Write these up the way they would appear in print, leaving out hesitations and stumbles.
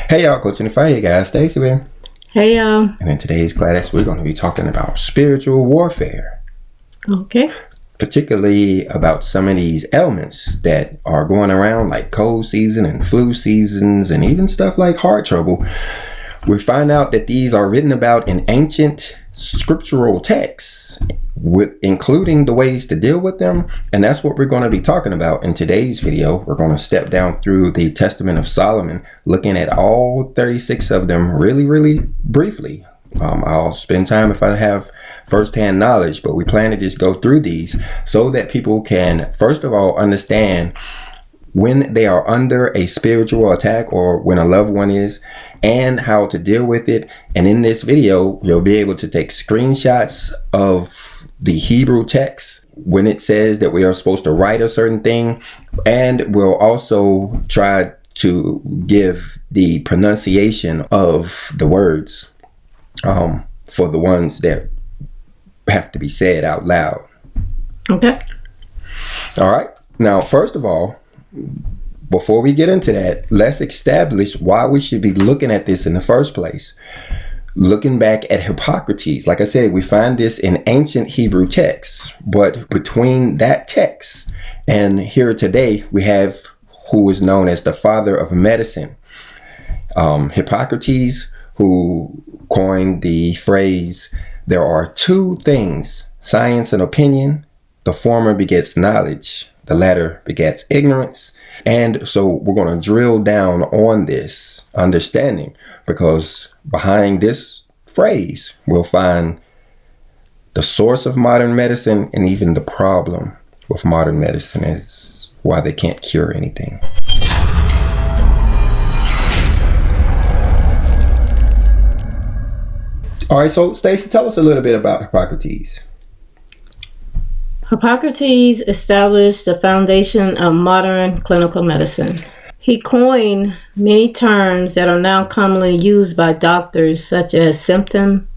Hey y'all, Coach Inthefight. Hey guys, Stacy here. Hey y'all. And in today's class, we're going to be talking about spiritual warfare. Okay. Particularly about some of these ailments that are going around, like cold season and flu seasons, and even stuff like heart trouble. We find out that these are written about in ancient scriptural texts, including the ways to deal with them. And that's what we're going to be talking about in today's video. We're going to step down through the Testament of Solomon, looking at all 36 of them really briefly. I'll spend time if I have firsthand knowledge, but we plan to just go through these so that people can, first of all, understand when they are under a spiritual attack or when a loved one is, and how to deal with it. And in this video, you'll be able to take screenshots of the Hebrew text when it says that we are supposed to write a certain thing. And we'll also try to give the pronunciation of the words for the ones that have to be said out loud. Okay. All right. Now, first of all, before we get into that, let's establish why we should be looking at this in the first place. Looking back at Hippocrates, like I said, we find this in ancient Hebrew texts, but between that text and here today, we have who is known as the father of medicine, Hippocrates, who coined the phrase, "There are two things, science and opinion. The former begets knowledge, the latter begets ignorance." And so we're going to drill down on this understanding, because behind this phrase, we'll find the source of modern medicine, and even the problem with modern medicine is why they can't cure anything. All right, so Stacy, tell us a little bit about Hippocrates. Hippocrates established the foundation of modern clinical medicine. He coined many terms that are now commonly used by doctors, such as symptom,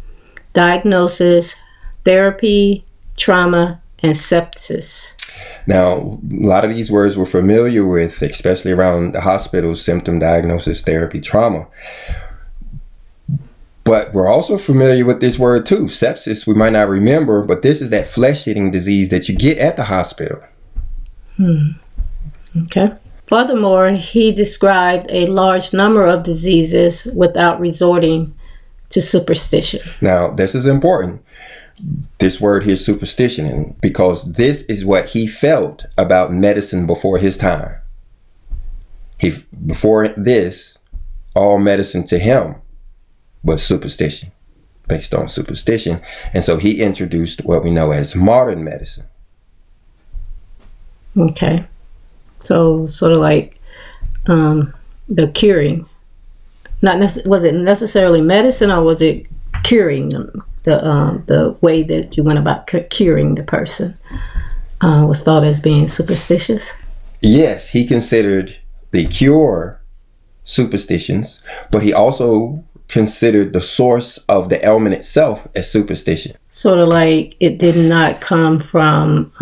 diagnosis, therapy, trauma, and sepsis. Now, a lot of these words we're familiar with, especially around the hospital: symptom, diagnosis, therapy, trauma. But we're also familiar with this word too. Sepsis, we might not remember, but this is that flesh-eating disease that you get at the hospital. Okay. Furthermore, he described a large number of diseases without resorting to superstition. Now, this is important. This word here, superstition, because this is what he felt about medicine before his time. Before this, all medicine to him was superstition, based on superstition. And so he introduced what we know as modern medicine. Okay. So sort of like the curing. Was it necessarily medicine, or was it curing them? The way that you went about curing the person was thought as being superstitious? Yes, he considered the cure superstitions, but he also considered the source of the ailment itself as superstition. Sort of like it did not come from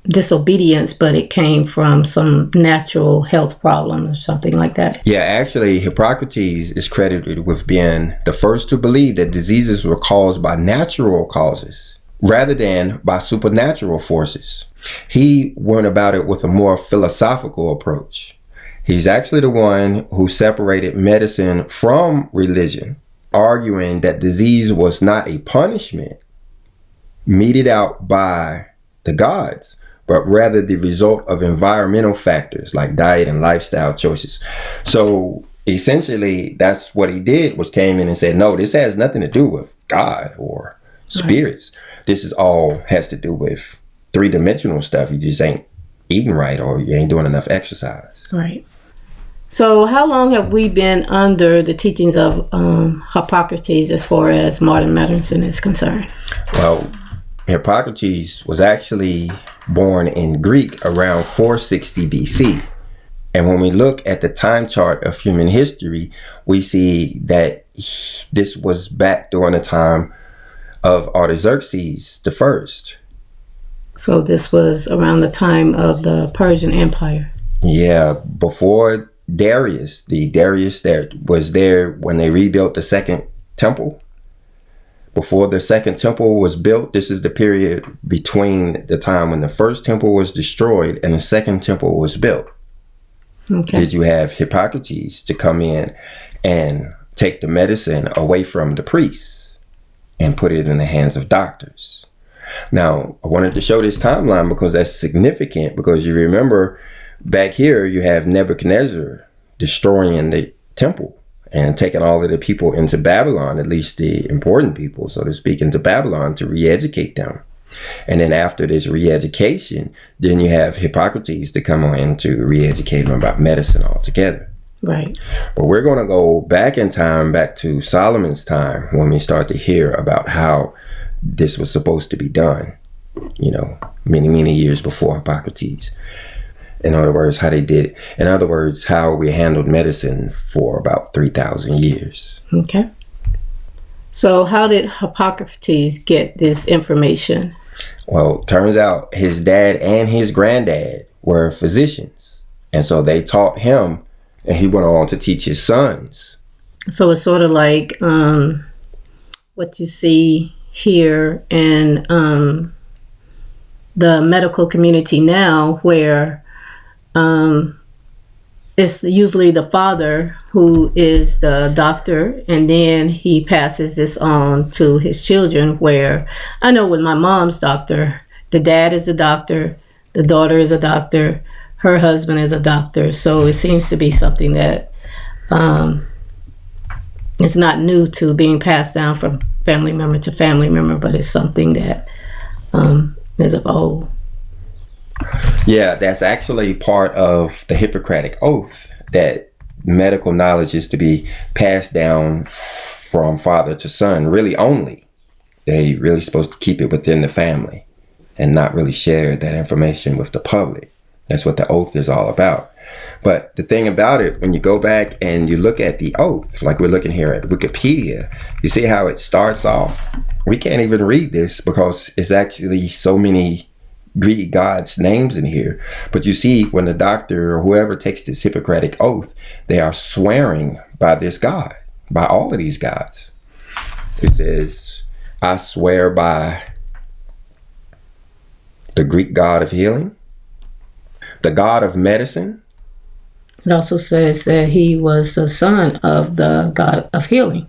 disobedience, but it came from some natural health problem or something like that. Yeah, actually, Hippocrates is credited with being the first to believe that diseases were caused by natural causes rather than by supernatural forces. He went about it with a more philosophical approach. He's actually the one who separated medicine from religion, arguing that disease was not a punishment meted out by the gods, but rather the result of environmental factors like diet and lifestyle choices. So essentially, that's what he did, was came in and said, no, this has nothing to do with God or spirits. Right. This is all has to do with three-dimensional stuff. You just ain't eating right, or you ain't doing enough exercise. Right. So how long have we been under the teachings of Hippocrates as far as modern medicine is concerned? Well, Hippocrates was actually born in Greek around 460 BC. And when we look at the time chart of human history, we see that this was back during the time of Artaxerxes the First. So this was around the time of the Persian Empire. Yeah, before Darius, the Darius that was there when they rebuilt the second temple. Before the second temple was built, this is the period between the time when the first temple was destroyed and the second temple was built. Okay. Did you have Hippocrates to come in and take the medicine away from the priests and put it in the hands of doctors? Now, I wanted to show this timeline because that's significant, because you remember back here you have Nebuchadnezzar destroying the temple and taking all of the people into Babylon, at least the important people, so to speak, into Babylon to re-educate them. And then after this re-education, then you have Hippocrates to come on to re-educate them about medicine altogether. Right. But we're going to go back in time, back to Solomon's time, when we start to hear about how this was supposed to be done, many, many years before Hippocrates. In other words, how they did it. In other words, how we handled medicine for about 3,000 years. Okay. So how did Hippocrates get this information? Well, turns out his dad and his granddad were physicians. And so they taught him, and he went on to teach his sons. So it's sort of like what you see here in the medical community now, where it's usually the father who is the doctor, and then he passes this on to his children, where I know with my mom's doctor, the dad is a doctor, the daughter is a doctor, her husband is a doctor. So it seems to be something that it's not new to being passed down from family member to family member, but it's something that is of old. Yeah, that's actually part of the Hippocratic Oath, that medical knowledge is to be passed down from father to son, really only. They really supposed to keep it within the family and not really share that information with the public. That's what the oath is all about. But the thing about it, when you go back and you look at the oath, like we're looking here at Wikipedia, you see how it starts off. We can't even read this because it's actually so many Greek gods' names in here. But you see, when the doctor or whoever takes this Hippocratic oath, they are swearing by this god, by all of these gods. It says, I swear by the Greek god of healing, the god of medicine. It also says that he was the son of the god of healing.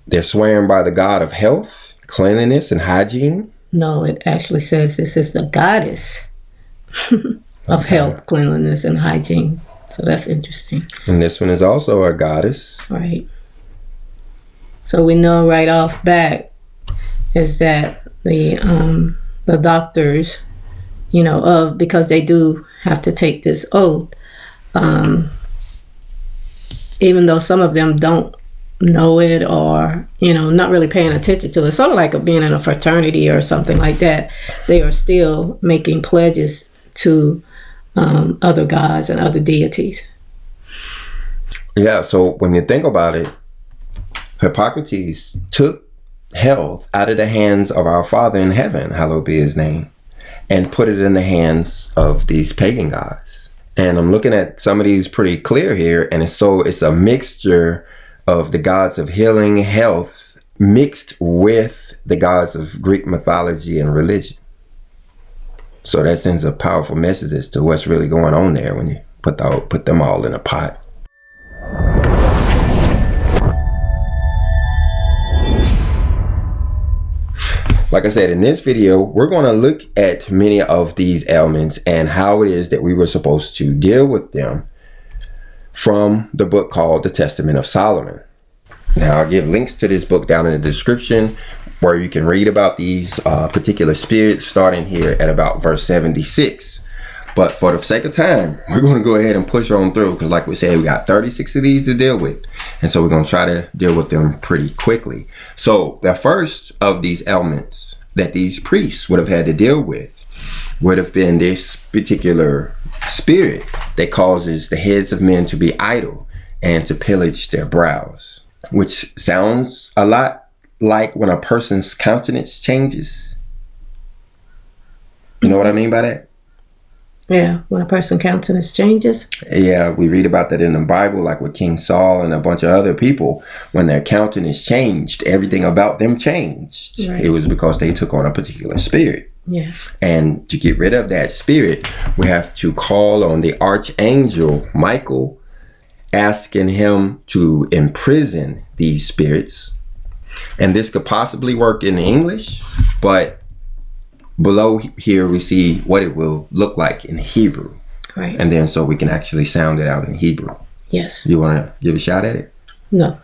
They're swearing by the god of health, cleanliness, and hygiene. No, it actually says this is the goddess of health, cleanliness, and hygiene. So that's interesting. And this one is also a goddess. Right. So we know right off back is that the doctors, because they do have to take this oath, even though some of them don't know it or, not really paying attention to it. Sort of like being in a fraternity or something like that. They are still making pledges to other gods and other deities. Yeah, so when you think about it, Hippocrates took health out of the hands of our Father in heaven, hallowed be his name, and put it in the hands of these pagan gods. And I'm looking at some of these pretty clear here, and it's a mixture of the gods of healing, health, mixed with the gods of Greek mythology and religion. So that sends a powerful message as to what's really going on there when you put them all in a pot. Like I said, in this video, we're going to look at many of these ailments and how it is that we were supposed to deal with them from the book called The Testament of Solomon. Now, I'll give links to this book down in the description where you can read about these particular spirits starting here at about verse 76. But for the sake of time, we're going to go ahead and push on through because like we said, we got 36 of these to deal with. And so we're going to try to deal with them pretty quickly. So the first of these ailments that these priests would have had to deal with would have been this particular spirit that causes the heads of men to be idle and to pillage their brows, which sounds a lot like when a person's countenance changes. You know what I mean by that? Yeah, when a person's countenance changes. Yeah, we read about that in the Bible, like with King Saul and a bunch of other people. When their countenance changed, everything about them changed. Right. It was because they took on a particular spirit. Yes. And to get rid of that spirit, we have to call on the archangel Michael, asking him to imprison these spirits. And this could possibly work in English, but below here we see what it will look like in Hebrew. Right. And then so we can actually sound it out in Hebrew. Yes. You want to give a shot at it? No.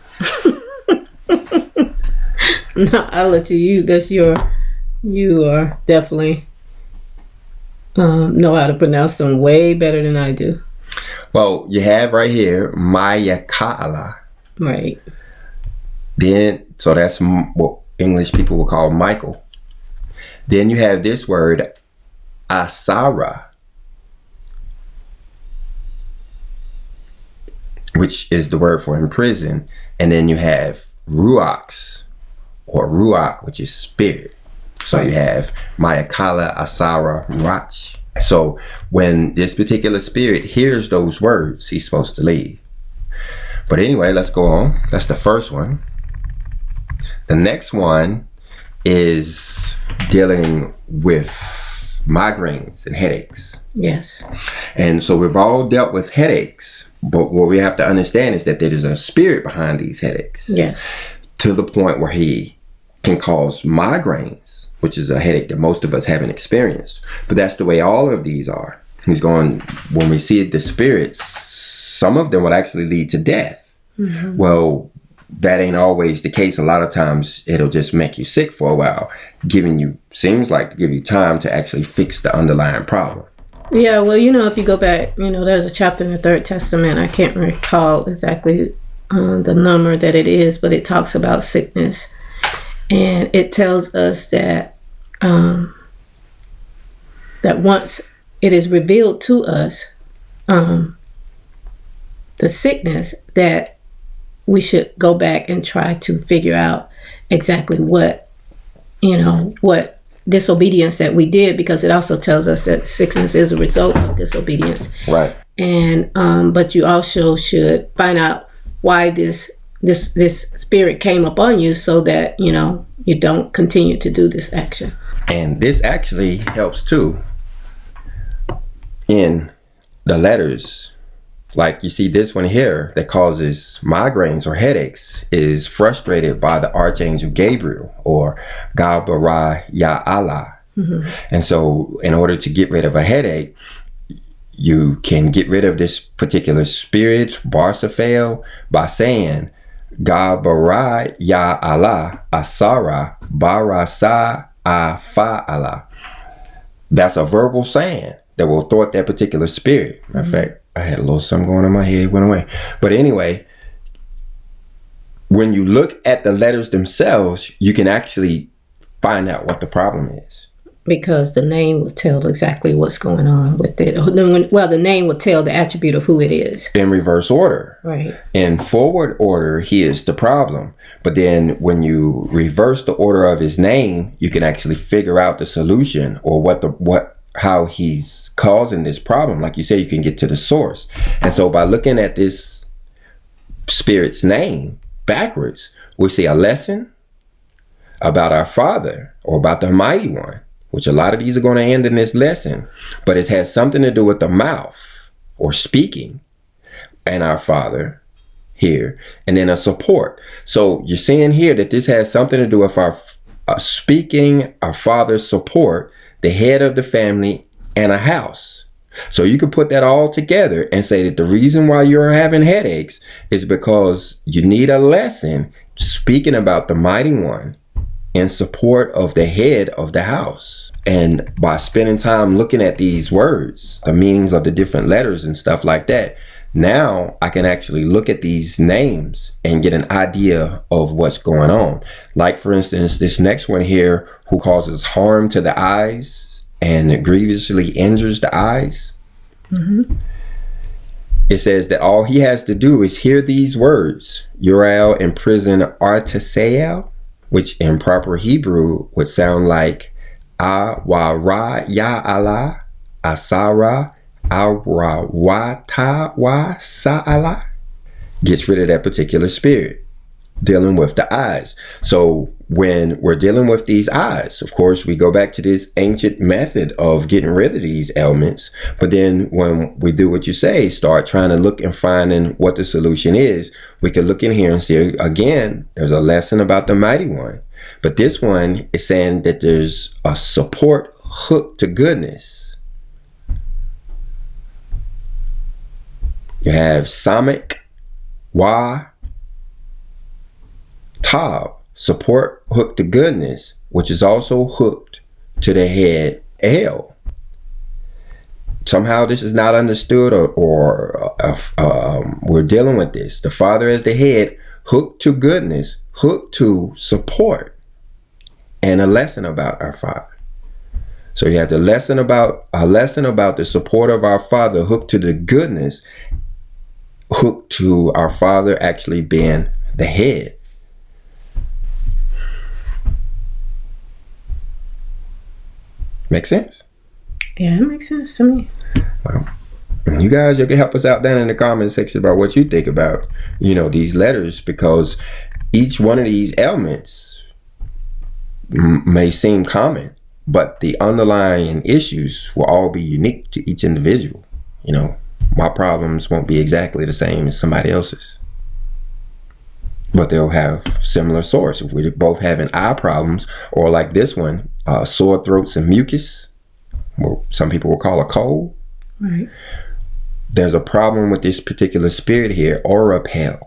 No, I'll let you. You are definitely know how to pronounce them way better than I do. Well, you have right here, Mayaka'ala. Right. Then, so that's what English people will call Michael. Then you have this word, Asara, which is the word for imprison. And then you have Ruach, or Ruach, which is spirit. So you have Mayakala, Asara, Ruach. So when this particular spirit hears those words, he's supposed to leave. But anyway, let's go on. That's the first one. The next one is dealing with migraines and headaches. Yes. And so we've all dealt with headaches, but what we have to understand is that there is a spirit behind these headaches. Yes. To the point where he can cause migraines, which is a headache that most of us haven't experienced. But that's the way all of these are. He's going, when we see the spirits, some of them would actually lead to death. Mm-hmm. Well, that ain't always the case. A lot of times it'll just make you sick for a while, seems like to give you time to actually fix the underlying problem. Yeah, well, if you go back, there's a chapter in the Third Testament. I can't recall exactly the number that it is, but it talks about sickness. And it tells us that that once it is revealed to us, the sickness, that we should go back and try to figure out exactly what disobedience that we did, because it also tells us that sickness is a result of disobedience. Right. And but you also should find out why this spirit came upon you, so that you don't continue to do this action. And this actually helps too in the letters. Like you see this one here that causes migraines or headaches is frustrated by the Archangel Gabriel, or Gabara Ya'ala. Mm-hmm. And so in order to get rid of a headache, you can get rid of this particular spirit, Barsaphael, by saying Gabara Ya'ala Asara Barasa Afa'ala. That's a verbal saying that will thwart that particular spirit. Matter of fact, I had a little something going on in my head, it went away. But anyway, when you look at the letters themselves, you can actually find out what the problem is. Because the name will tell exactly what's going on with it. Well, the name will tell the attribute of who it is. In reverse order. Right. In forward order, he is the problem. But then when you reverse the order of his name, you can actually figure out the solution, or how he's causing this problem. Like you say, you can get to the source. And so by looking at this spirit's name backwards, we see a lesson about our Father, or about the Mighty One, which a lot of these are going to end in this lesson. But it has something to do with the mouth, or speaking, and our Father here. And then a support. So you're seeing here that this has something to do with our speaking, our Father's support, the head of the family, and a house. So you can put that all together and say that the reason why you're having headaches is because you need a lesson speaking about the Mighty One in support of the head of the house. And by spending time looking at these words, the meanings of the different letters and stuff like that, now I can actually look at these names and get an idea of what's going on. Like, for instance, this next one here, who causes harm to the eyes and grievously injures the eyes. Mm-hmm. It says that all he has to do is hear these words, Uriel imprison Artasael, which in proper Hebrew would sound like Awara Ya'ala Asara Arawatawasa'ala, gets rid of that particular spirit. Dealing with the eyes. So when we're dealing with these eyes, of course, we go back to this ancient method of getting rid of these ailments. But then when we do what you say, start trying to look and finding what the solution is, we can look in here and see, again, there's a lesson about the mighty one. But this one is saying that there's a support hook to goodness. You have Samek, Wa, Tab, support hooked to goodness, which is also hooked to the head L. Somehow this is not understood, or we're dealing with this. The Father as the head, hooked to goodness, hooked to support, and a lesson about our Father. So you have a lesson about the support of our Father, hooked to the goodness, hooked to our Father actually being the head. Make sense? Yeah, it makes sense to me. Well, you guys, you can help us out down in the comment section about what you think about, these letters, because each one of these ailments may seem common, but the underlying issues will all be unique to each individual. My problems won't be exactly the same as somebody else's, but they'll have similar source. If we're both having eye problems, or like this one, sore throats and mucus, what some people will call a cold. Right. There's a problem with this particular spirit here, Orapel.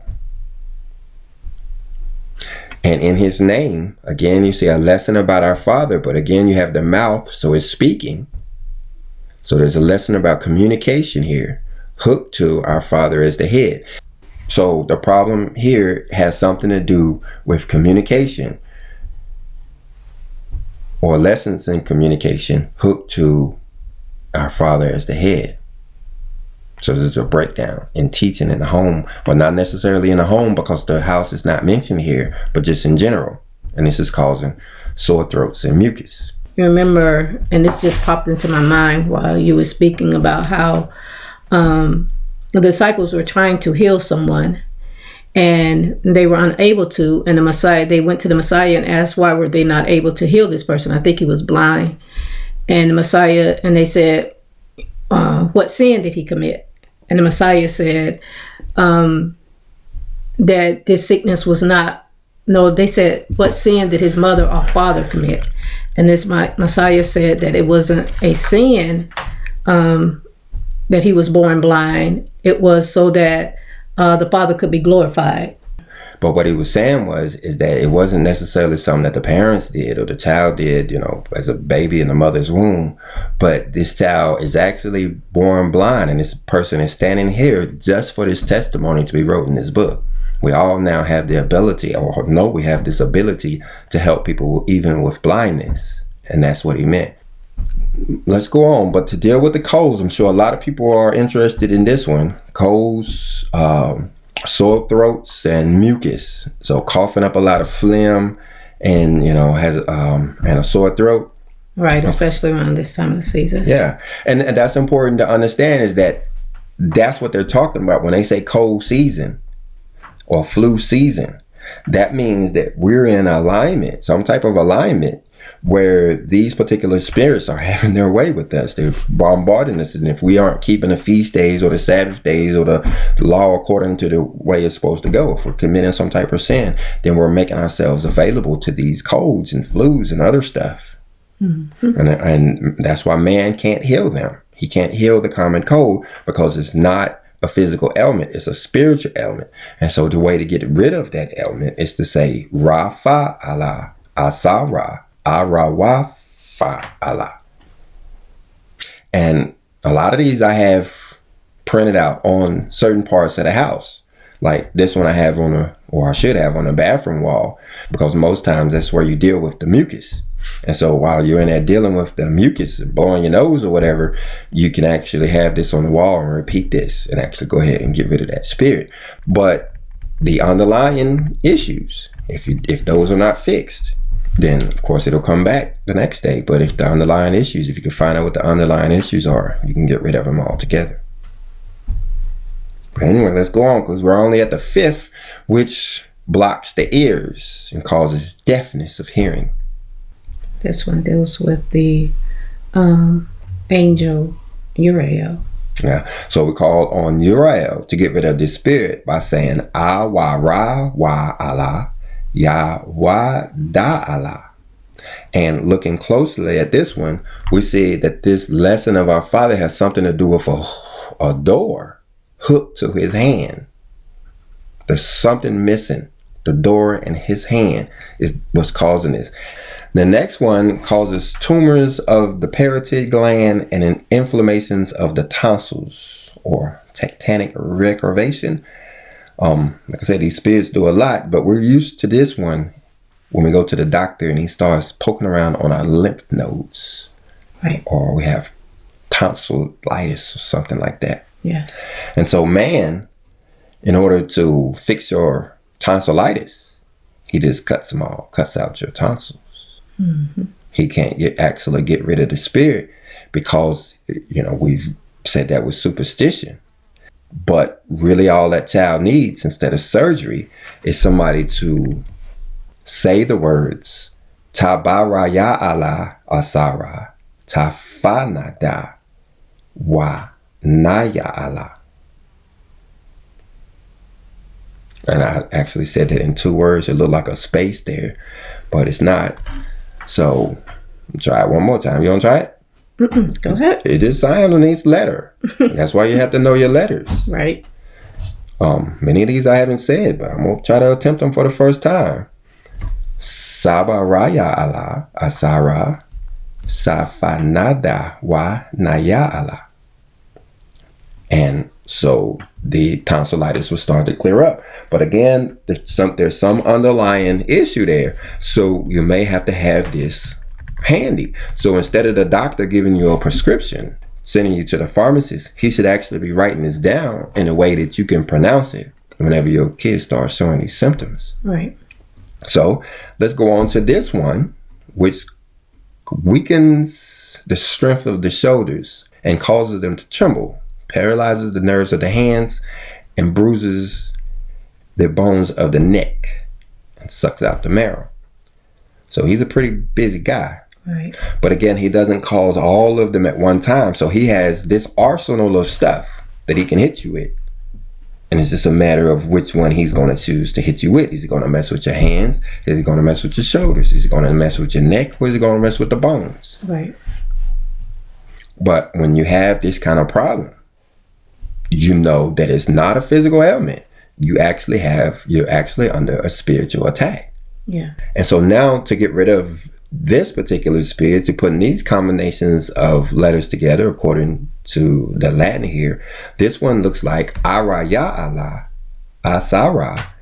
And in his name, again, you see a lesson about our Father, but again, you have the mouth, so it's speaking. So there's a lesson about communication here, hooked to our Father as the head. So the problem here has something to do with communication, or lessons in communication, hooked to our Father as the head. So there's a breakdown in teaching in the home, but not necessarily in the home, because the house is not mentioned here, but just in general. And this is causing sore throats and mucus. You remember, and this just popped into my mind while you were speaking about how the disciples were trying to heal someone, and they were unable to. And they went to the Messiah and asked, why were they not able to heal this person? I think he was blind. And the Messiah, and they said, what sin did he commit? And the Messiah said that this sickness was not, no, they said, what sin did his mother or father commit? And this Messiah said that it wasn't a sin that he was born blind. It was so that the Father could be glorified. But what he was saying is that it wasn't necessarily something that the parents did or the child did, as a baby in the mother's womb. But this child is actually born blind, and this person is standing here just for this testimony to be wrote in this book. We all now have the ability, or know we have this ability, to help people even with blindness. And that's what he meant. Let's go on. But to deal with the colds, I'm sure a lot of people are interested in this one. Colds, sore throats, and mucus. So coughing up a lot of phlegm, and has and a sore throat. Right, especially around this time of the season. Yeah, and that's important to understand, is that that's what they're talking about when they say cold season or flu season. That means that we're in alignment, some type of alignment, where these particular spirits are having their way with us. They're bombarding us, and if we aren't keeping the feast days or the Sabbath days or the law according to the way it's supposed to go, if we're committing some type of sin, then we're making ourselves available to these colds and flus and other stuff. Mm-hmm. And that's why man can't heal them. He can't heal the common cold, because it's not a physical ailment, it's a spiritual ailment. And so the way to get rid of that ailment is to say Rafa Allah Asara Arawa Fa'ala. And a lot of these I have printed out on certain parts of the house. Like this one I have I should have on the bathroom wall, because most times that's where you deal with the mucus. And so while you're in there dealing with the mucus and blowing your nose or whatever, you can actually have this on the wall and repeat this and actually go ahead and get rid of that spirit. But the underlying issues, if those are not fixed, then of course it'll come back the next day. But if the underlying issues, if you can find out what the underlying issues are, you can get rid of them altogether. But anyway, let's go on, because we're only at the 5th, which blocks the ears and causes deafness of hearing. This one deals with the angel Uriel. Yeah, so we call on Uriel to get rid of this spirit by saying Awara wa Allah, Ya wa da Allah. And looking closely at this one, we see that this lesson of our Father has something to do with a door hooked to his hand. There's something missing. The door in his hand is what's causing this. The next one causes tumors of the parotid gland and inflammations of the tonsils, or tectonic recurvation. Like I said, these spirits do a lot, but we're used to this one when we go to the doctor and he starts poking around on our lymph nodes. Right. Or we have tonsillitis or something like that. Yes. And so man, in order to fix your tonsillitis, he just cuts them all, cuts out your tonsils. Mm-hmm. He can't actually get rid of the spirit because, we've said that was superstition. But really all that child needs, instead of surgery, is somebody to say the words Tabaraya Allah Asara Tafanada Wa Naya Allah. And I actually said that in 2 words. It looked like a space there, but it's not. So try it one more time. You want to try it? Go ahead. It just sounds on each letter. That's why you have to know your letters. Right. Many of these I haven't said, but I'm going to try to attempt them for the first time. Sabaraya Allah Asara Safanada Wa Naya Allah. And so the tonsillitis will start to clear up. But again, there's some underlying issue there. So you may have to have this handy. So instead of the doctor giving you a prescription, sending you to the pharmacist, he should actually be writing this down in a way that you can pronounce it whenever your kid starts showing these symptoms. Right. So let's go on to this one, which weakens the strength of the shoulders and causes them to tremble, paralyzes the nerves of the hands, and bruises the bones of the neck and sucks out the marrow. So he's a pretty busy guy. Right. But again, he doesn't cause all of them at one time. So he has this arsenal of stuff that he can hit you with. And it's just a matter of which one he's going to choose to hit you with. Is he going to mess with your hands? Is he going to mess with your shoulders? Is he going to mess with your neck? Or is he going to mess with the bones? Right. But when you have this kind of problem, you know that it's not a physical ailment. You're actually under a spiritual attack. Yeah. And so now to get rid of this particular spirit, to put these combinations of letters together, according to the Latin here, this one looks like Araya Allah, Asara,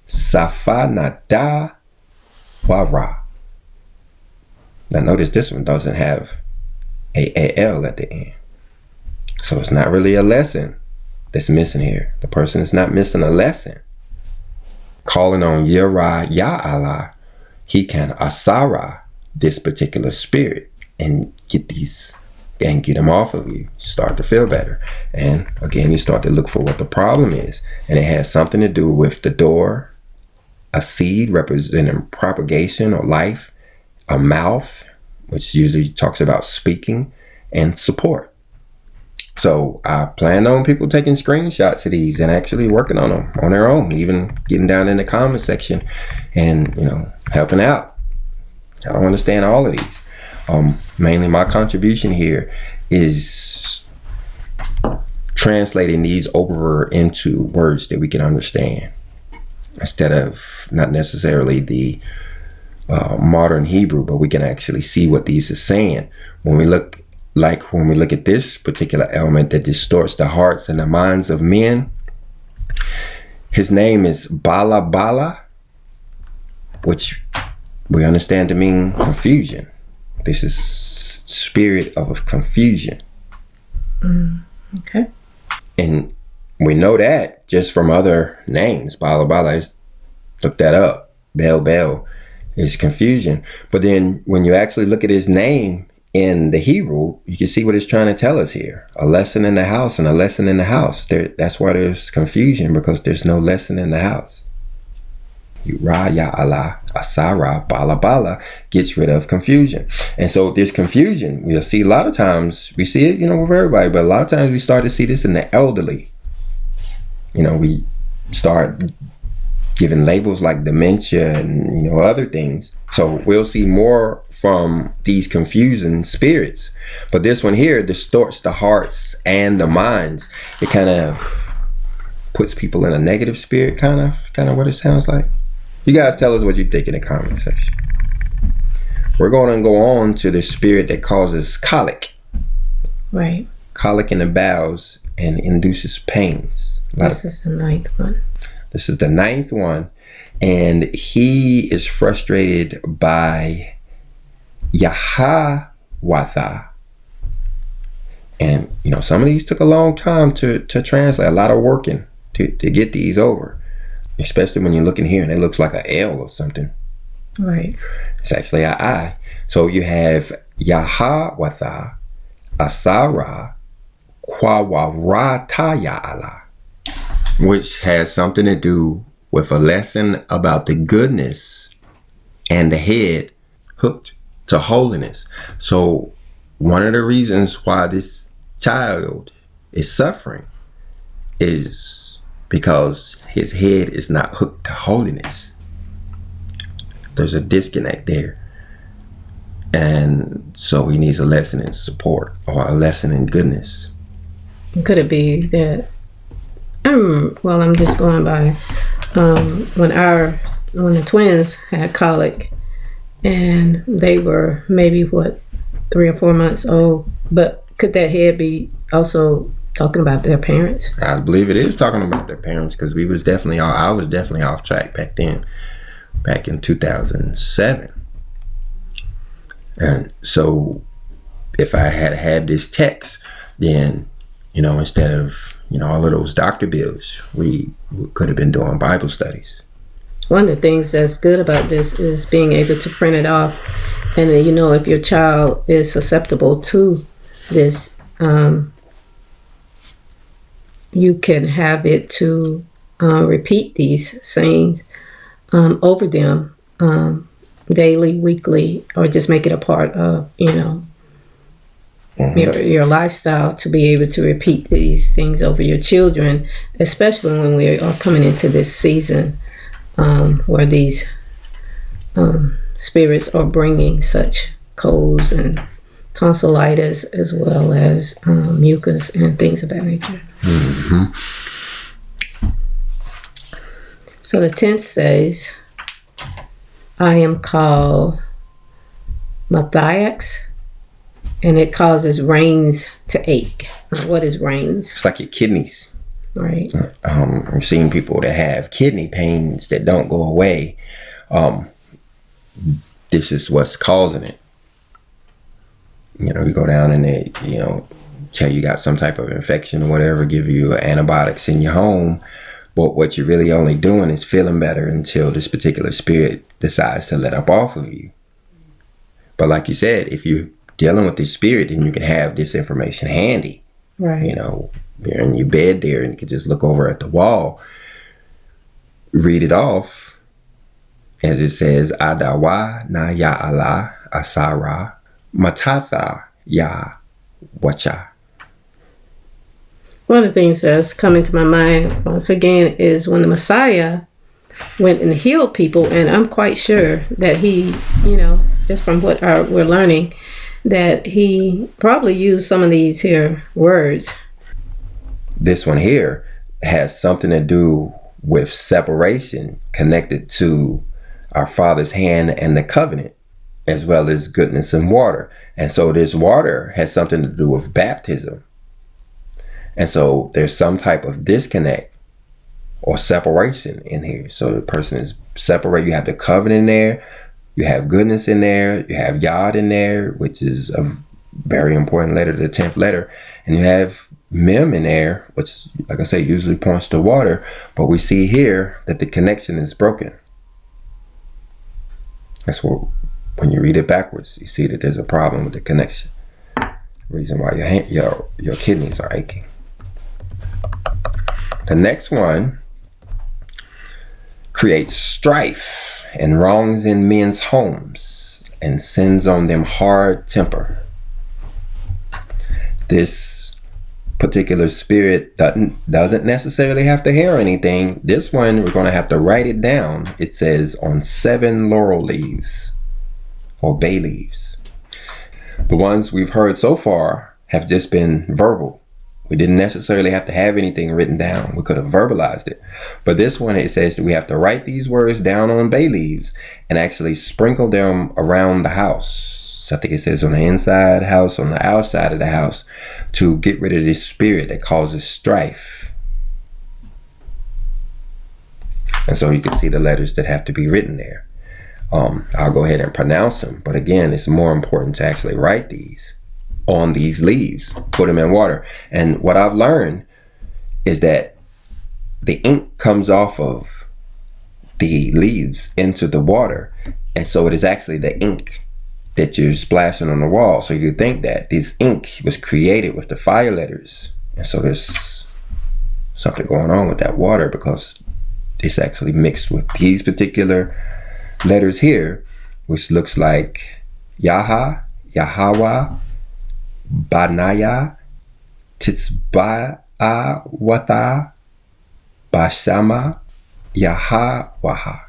Safanada Wara. Now notice this one doesn't have a L at the end. So it's not really a lesson that's missing here. The person is not missing a lesson. Calling on Yara Ya Allah, he can Asara this particular spirit and get them off of you. Start to feel better. And again, you start to look for what the problem is. And it has something to do with the door, a seed representing propagation or life, a mouth, which usually talks about speaking, and support. So I plan on people taking screenshots of these and actually working on them on their own, even getting down in the comment section and, helping out. I don't understand all of these. Mainly my contribution here is translating these over into words that we can understand, instead of not necessarily the modern Hebrew, but we can actually see what these are saying. When we look at this particular element that distorts the hearts and the minds of men, his name is Bala Bala, which we understand to mean confusion. This is spirit of confusion. Okay. And we know that just from other names. Bala Bala, look that up. Bel It's confusion. But then when you actually look at his name in the Hebrew, you can see what it's trying to tell us here. A lesson in the house and a lesson in the house. That's why there's confusion, because there's no lesson in the house. Ra ya Allah, Asara, Bala Bala gets rid of confusion. And so there's confusion. We'll see a lot of times, we see it, with everybody, but a lot of times we start to see this in the elderly. We start giving labels like dementia and, other things. So we'll see more from these confusing spirits. But this one here distorts the hearts and the minds. It kind of puts people in a negative spirit, kind of what it sounds like. You guys tell us what you think in the comment section. We're going to go on to the spirit that causes colic. Right. Colic in the bowels and induces pains. This is the 9th one. This is the 9th one. And he is frustrated by Yahawatha. And, some of these took a long time to translate. A lot of working to get these over. Especially when you look in here and it looks like an L or something. Right. It's actually an I. So you have Yahawatha, Asara, Kwawarataya'ala, which has something to do with a lesson about the goodness and the head hooked to holiness. So one of the reasons why this child is suffering is because his head is not hooked to holiness. There's a disconnect there. And so he needs a lesson in support or a lesson in goodness. Could it be that, I'm just going by, when the twins had colic and they were maybe 3 or 4 months old, but could that head be also talking about their parents? I believe it is talking about their parents, because I was definitely off track back then, back in 2007. And so if I had this text, then, instead of, all of those doctor bills, we could have been doing Bible studies. One of the things that's good about this is being able to print it off. And then, if your child is susceptible to this, you can have it to repeat these sayings over them daily, weekly, or just make it a part of, your lifestyle, to be able to repeat these things over your children, especially when we are coming into this season where these spirits are bringing such colds and tonsillitis, as well as mucus and things of that nature. Mm-hmm. So the 10th says, I am called Matthias, and it causes reins to ache. What is reins? It's like your kidneys. Right. I've seen people that have kidney pains that don't go away. This is what's causing it. You go down and they, tell you got some type of infection or whatever, give you antibiotics in your home. But what you're really only doing is feeling better until this particular spirit decides to let up off of you. But like you said, if you're dealing with this spirit, then you can have this information handy. Right. You're in your bed there and you can just look over at the wall, read it off, as it says, Adawa na ya Allah Asara Matatha ya Wacha. One of the things that's coming to my mind once again is when the Messiah went and healed people, and I'm quite sure that he, just from what we're learning, that he probably used some of these here words. This one here has something to do with separation connected to our Father's hand and the covenant, as well as goodness and water. And so this water has something to do with baptism. And so there's some type of disconnect or separation in here. So the person is separate. You have the covenant in there. You have goodness in there. You have Yod in there, which is a very important letter, the 10th letter. And you have Mem in there, which, like I say, usually points to water. But we see here that the connection is broken. That's what, when you read it backwards, you see that there's a problem with the connection. Reason why your kidneys are aching. The next one creates strife and wrongs in men's homes and sends on them hard temper. This particular spirit doesn't necessarily have to hear anything. This one, we're going to have to write it down. It says on 7 laurel leaves or bay leaves. The ones we've heard so far have just been verbal. We didn't necessarily have to have anything written down. We could have verbalized it. But this one, it says that we have to write these words down on bay leaves and actually sprinkle them around the house. So I think it says on the inside house, on the outside of the house, to get rid of this spirit that causes strife. And so you can see the letters that have to be written there. I'll go ahead and pronounce them. But again, it's more important to actually write these on these leaves, put them in water. And what I've learned is that the ink comes off of the leaves into the water. And so it is actually the ink that you're splashing on the wall. So you think that this ink was created with the fire letters. And so there's something going on with that water because it's actually mixed with these particular letters here, which looks like Yaha, Yahawah, Banaya, Titzba'a Wata, Bashama, Yahawaha.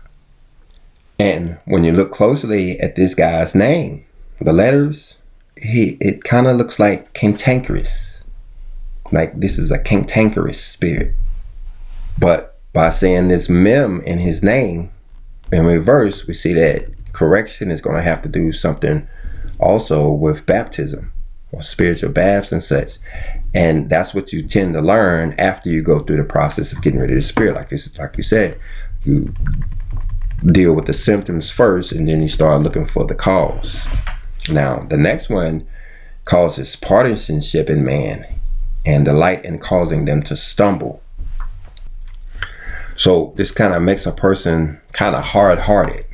And when you look closely at this guy's name, the letters, it kind of looks like cantankerous. Like this is a cantankerous spirit. But by saying this mem in his name, in reverse, we see that correction is going to have to do something also with baptism or spiritual baths and such. And that's what you tend to learn after you go through the process of getting rid of the spirit. Like you said, you deal with the symptoms first and then you start looking for the cause. Now, the next one causes partisanship in man and delight in causing them to stumble. So this kind of makes a person kind of hard-hearted,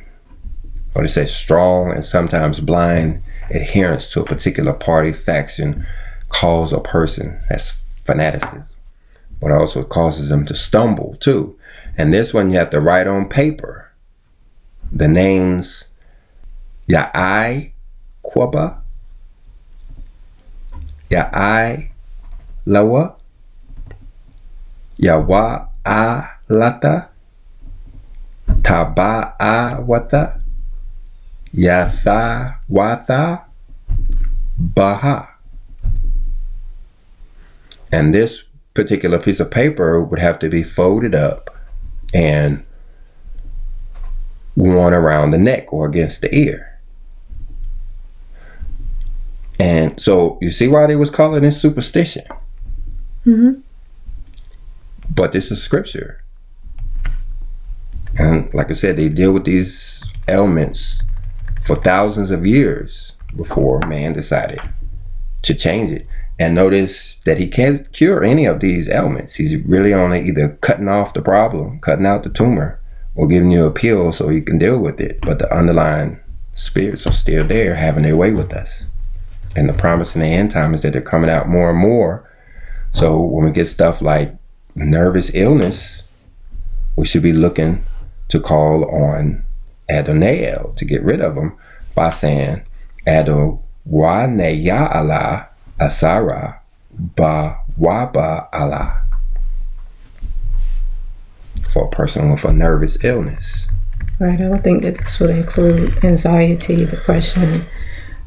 or they say strong and sometimes blind adherence to a particular party, faction, cause, or person. That's fanaticism. But also causes them to stumble too. And this one you have to write on paper the names Ya'ai Kwaba, Ya'ai Lawa, Yawa Lata, Taba'a Wata, Yatha Watha, Baha. And this particular piece of paper would have to be folded up and worn around the neck or against the ear. And so you see why they was calling this superstition. Mm-hmm. But this is scripture. And like I said, they deal with these ailments for thousands of years before man decided to change it. And notice that he can't cure any of these ailments. He's really only either cutting off the problem, cutting out the tumor, or giving you a pill so you can deal with it. But the underlying spirits are still there, having their way with us. And the promise in the end time is that they're coming out more and more. So when we get stuff like nervous illness, we should be looking to call on Adonai to get rid of them by saying Adonai Allah Asara Ba Waba Allah, for a person with a nervous illness. Right. I would think that this would include anxiety, depression,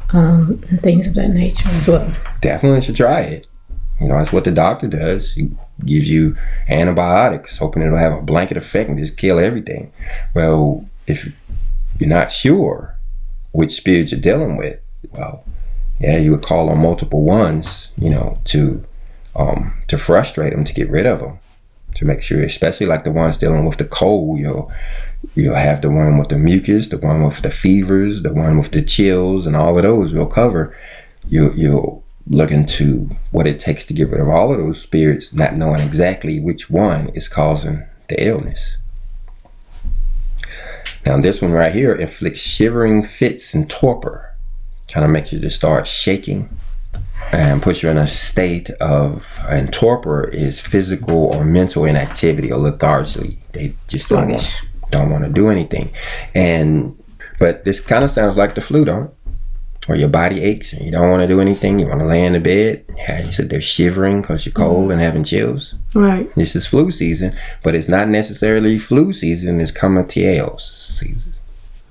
and things of that nature as well. Definitely should try it. You know, that's what the doctor does. He gives you antibiotics, hoping it'll have a blanket effect and just kill everything. Well, if you're not sure which spirit you're dealing with, well, yeah, you would call on multiple ones, you know, to frustrate them, to get rid of them, to make sure, especially like the ones dealing with the cold, you'll have the one with the mucus, the one with the fevers, the one with the chills, and all of those we'll cover. You'll look into what it takes to get rid of all of those spirits, not knowing exactly which one is causing the illness. Now this one right here inflicts shivering fits and torpor. Kind of makes you just start shaking and puts you in a state of, and torpor is physical or mental inactivity or lethargy. They just don't want to do anything. But this kind of sounds like the flu, don't it? Or your body aches and you don't want to do anything. You want to lay in the bed. Yeah, you said they're shivering because you're cold and having chills. Right. This is flu season, but it's not necessarily flu season. It's Comatiel season.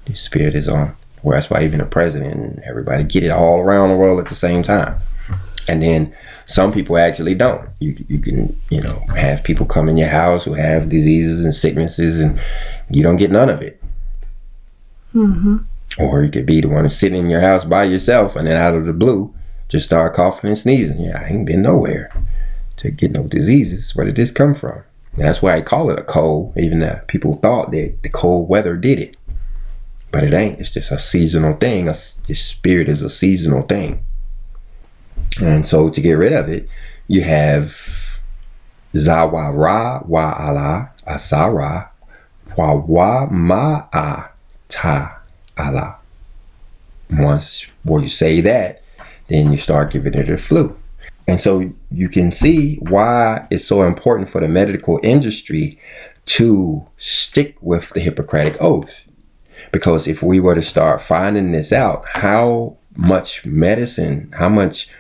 The spirit is on. Well, that's why even the president and everybody get it all around the world at the same time. And then some people actually don't. You can, have people come in your house who have diseases and sicknesses and you don't get none of it. Mm-hmm. Or you could be the one who's sitting in your house by yourself and then out of the blue just start coughing and sneezing. Yeah, I ain't been nowhere to get no diseases. Where did this come from? And that's why I call it a cold, even though people thought that the cold weather did it. But it ain't. It's just a seasonal thing. This spirit is a seasonal thing. And so to get rid of it, you have Zawara Wa'ala Asara Wawa Ma'a Ta Allah. Once you say that, then you start giving it a flu. And so you can see why it's so important for the medical industry to stick with the Hippocratic Oath. Because if we were to start finding this out, how much medicine, how much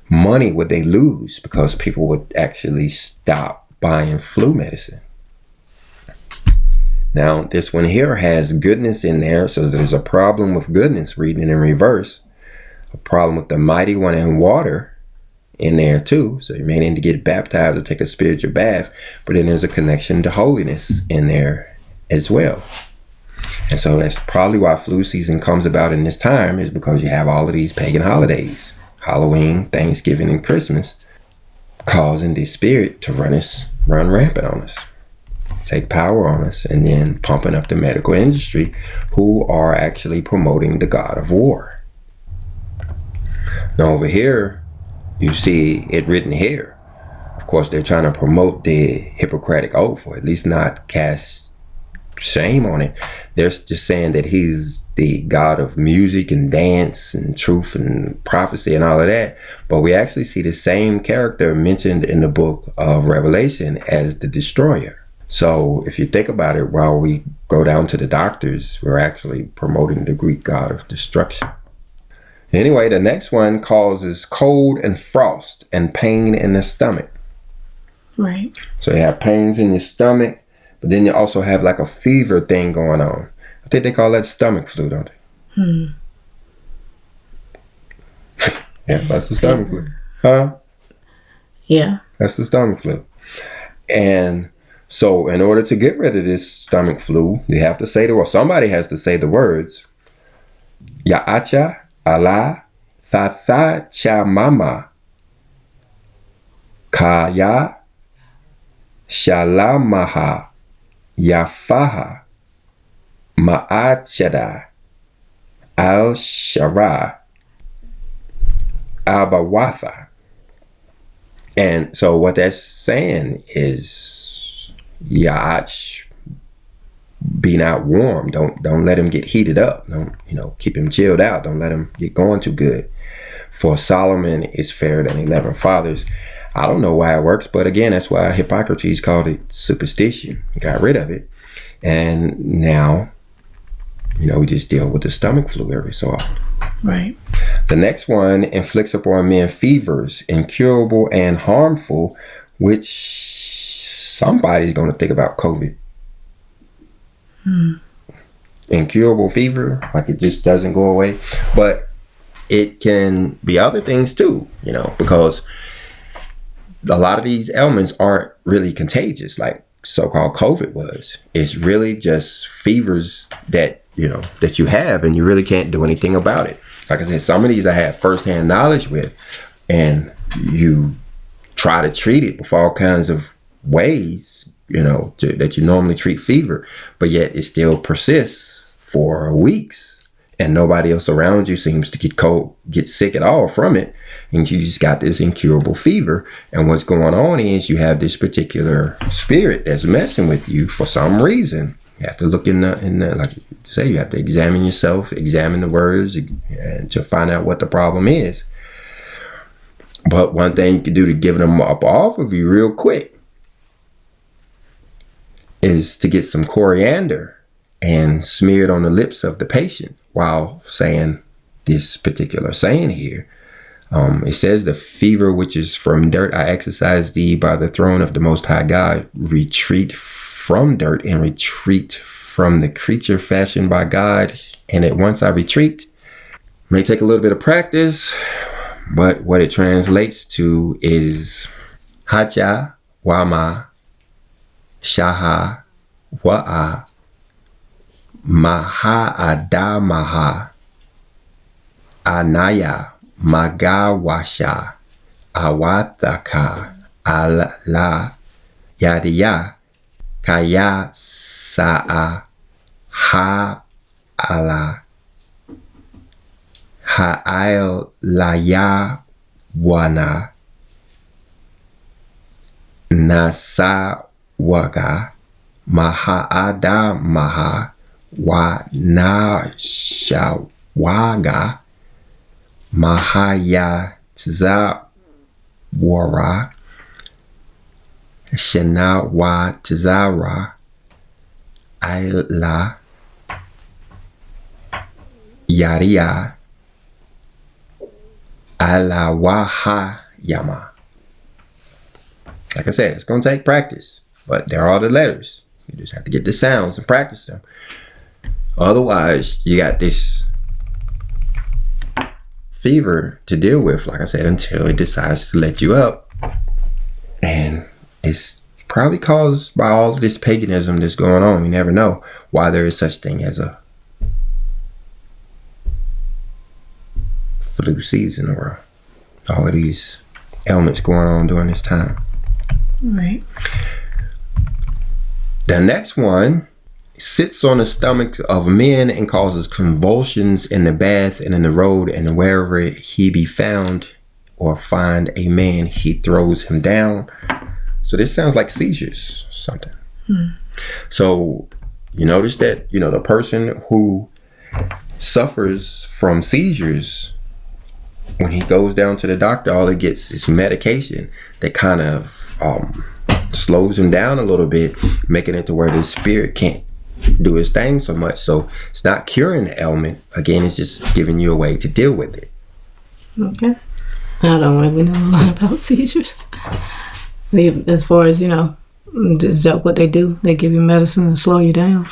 money would they lose? Because people would actually stop buying flu medicine. Now, this one here has goodness in there. So there's a problem with goodness, reading it in reverse. A problem with the mighty one in water in there too. So you may need to get baptized or take a spiritual bath. But then there's a connection to holiness in there as well. And so that's probably why flu season comes about in this time, is because you have all of these pagan holidays. Halloween, Thanksgiving, and Christmas, causing the spirit to run rampant on us. Take power on us, and then pumping up the medical industry, who are actually promoting the god of war. Now over here, you see it written here. Of course, they're trying to promote the Hippocratic Oath, or at least not cast shame on it. They're just saying that he's the god of music and dance and truth and prophecy and all of that. But we actually see the same character mentioned in the book of Revelation as the destroyer. So if you think about it, while we go down to the doctors, we're actually promoting the Greek god of destruction. Anyway, the next one causes cold and frost and pain in the stomach. Right. So you have pains in your stomach, but then you also have like a fever thing going on. I think they call that stomach flu, don't they? Yeah, that's the stomach flu. Huh? Yeah. That's the stomach flu. And so in order to get rid of this stomach flu, you have to say somebody has to say the words, Ya'acha Allah Thatha Chamama Kaya Shalamaha Yafaha Ma'achada Al-Shara Abawatha. And so what that's saying is, Ya'ach, be not warm. Don't let him get heated up. Don't, keep him chilled out. Don't let him get going too good. For Solomon is fairer than 11 fathers. I don't know why it works, but again, that's why Hippocrates called it superstition. Got rid of it. And now, we just deal with the stomach flu every so often. Right. The next one inflicts upon men fevers, incurable and harmful, which somebody's going to think about COVID. Incurable fever, like it just doesn't go away. But it can be other things too, because a lot of these ailments aren't really contagious like so-called COVID was. It's really just fevers that you have, and you really can't do anything about it. Like I said, some of these I have firsthand knowledge with, and you try to treat it with all kinds of ways, that you normally treat fever, but yet it still persists for weeks, and nobody else around you seems to get sick at all from it, and you just got this incurable fever. And what's going on is you have this particular spirit that's messing with you for some reason. You have to look in the like you say, you have to examine yourself, examine the words, and to find out what the problem is. But one thing you can do to give them up off of you real quick is to get some coriander and smear it on the lips of the patient while saying this particular saying here. It says, the fever which is from dirt, I exorcise thee by the throne of the Most High God. Retreat from dirt and retreat from the creature fashioned by God. And at once I retreat. May take a little bit of practice, but what it translates to is Hacha Wama Shaha Wa'a Maha Adamaha Anaya Magawasha Awataka Ala Yadiya Kaya Sa'a Ha Ala Ha'ail Laya Wana Nasa Waga Mahaada Maha Wa Nashawaga Mahaya Tzawara Shanawa Tzara Aila Yaria Alawaha Yama. Like I said, it's going to take practice, but there are the letters. You just have to get the sounds and practice them. Otherwise, you got this fever to deal with, like I said, until it decides to let you up. And it's probably caused by all of this paganism that's going on. We never know why there is such thing as a flu season or all of these ailments going on during this time. Right. The next one sits on the stomachs of men and causes convulsions in the bath and in the road, and wherever he be found or find a man, he throws him down. So this sounds like seizures, something. So you notice that, the person who suffers from seizures, when he goes down to the doctor, all he gets is medication that kind of slows him down a little bit, making it to where the spirit can't do his thing so much. So it's not curing the ailment. Again, it's just giving you a way to deal with it. Okay. I don't really know a lot about seizures. As far as, is that what they do? They give you medicine to slow you down?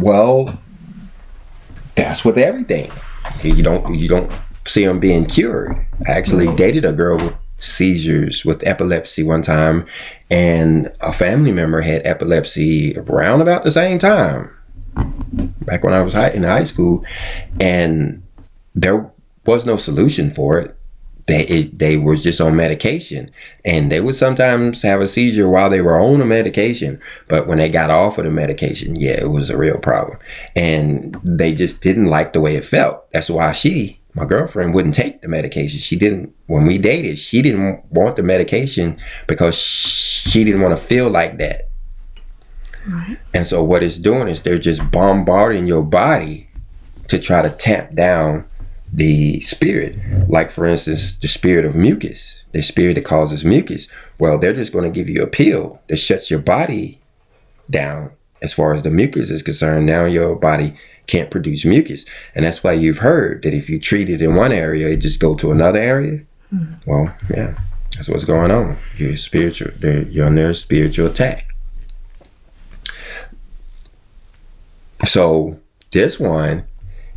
Well, that's with everything. You don't see them being cured. I actually dated a girl with seizures, with epilepsy one time, and a family member had epilepsy around about the same time, back when I was in high school, and there was no solution for it. They was just on medication, and they would sometimes have a seizure while they were on the medication, but when they got off of the medication, it was a real problem, and they just didn't like the way it felt. That's why my girlfriend, wouldn't take the medication. When we dated, she didn't want the medication because she didn't want to feel like that. Right. And so what it's doing is they're just bombarding your body to try to tamp down the spirit. Like, for instance, the spirit of mucus, the spirit that causes mucus. Well, they're just going to give you a pill that shuts your body down. As far as the mucus is concerned, now your body can't produce mucus. And that's why you've heard that if you treat it in one area, it just go to another area. Well, yeah, that's what's going on. You're under a spiritual attack. So this one,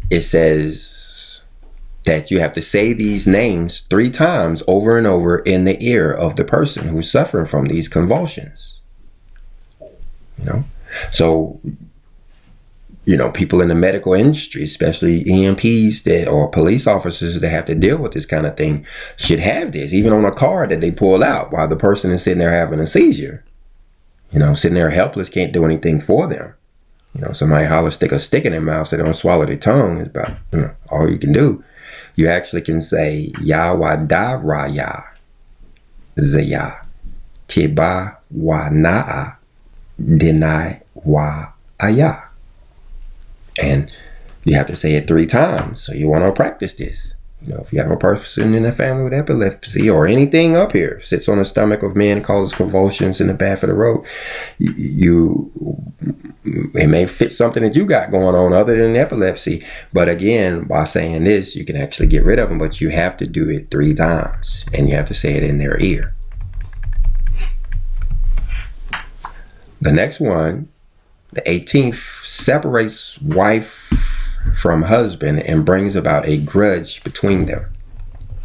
it says that you have to say these names 3 times over and over in the ear of the person who's suffering from these convulsions. So people in the medical industry, especially EMPs or police officers that have to deal with this kind of thing, should have this, even on a card that they pull out while the person is sitting there having a seizure. Sitting there helpless, can't do anything for them. Somebody holler, stick a stick in their mouth so they don't swallow their tongue. Is about all you can do. You actually can say Yawada Raya Zaya Kiba Wa Naa Denai Wa ayah. And you have to say it 3 times. So you want to practice this. You know, if you have a person in the family with epilepsy or anything up here, sits on the stomach of men, causes convulsions in the back of the road, it may fit something that you got going on other than epilepsy. But again, by saying this, you can actually get rid of them, but you have to do it 3 times and you have to say it in their ear. The next one, the 18th, separates wife from husband and brings about a grudge between them.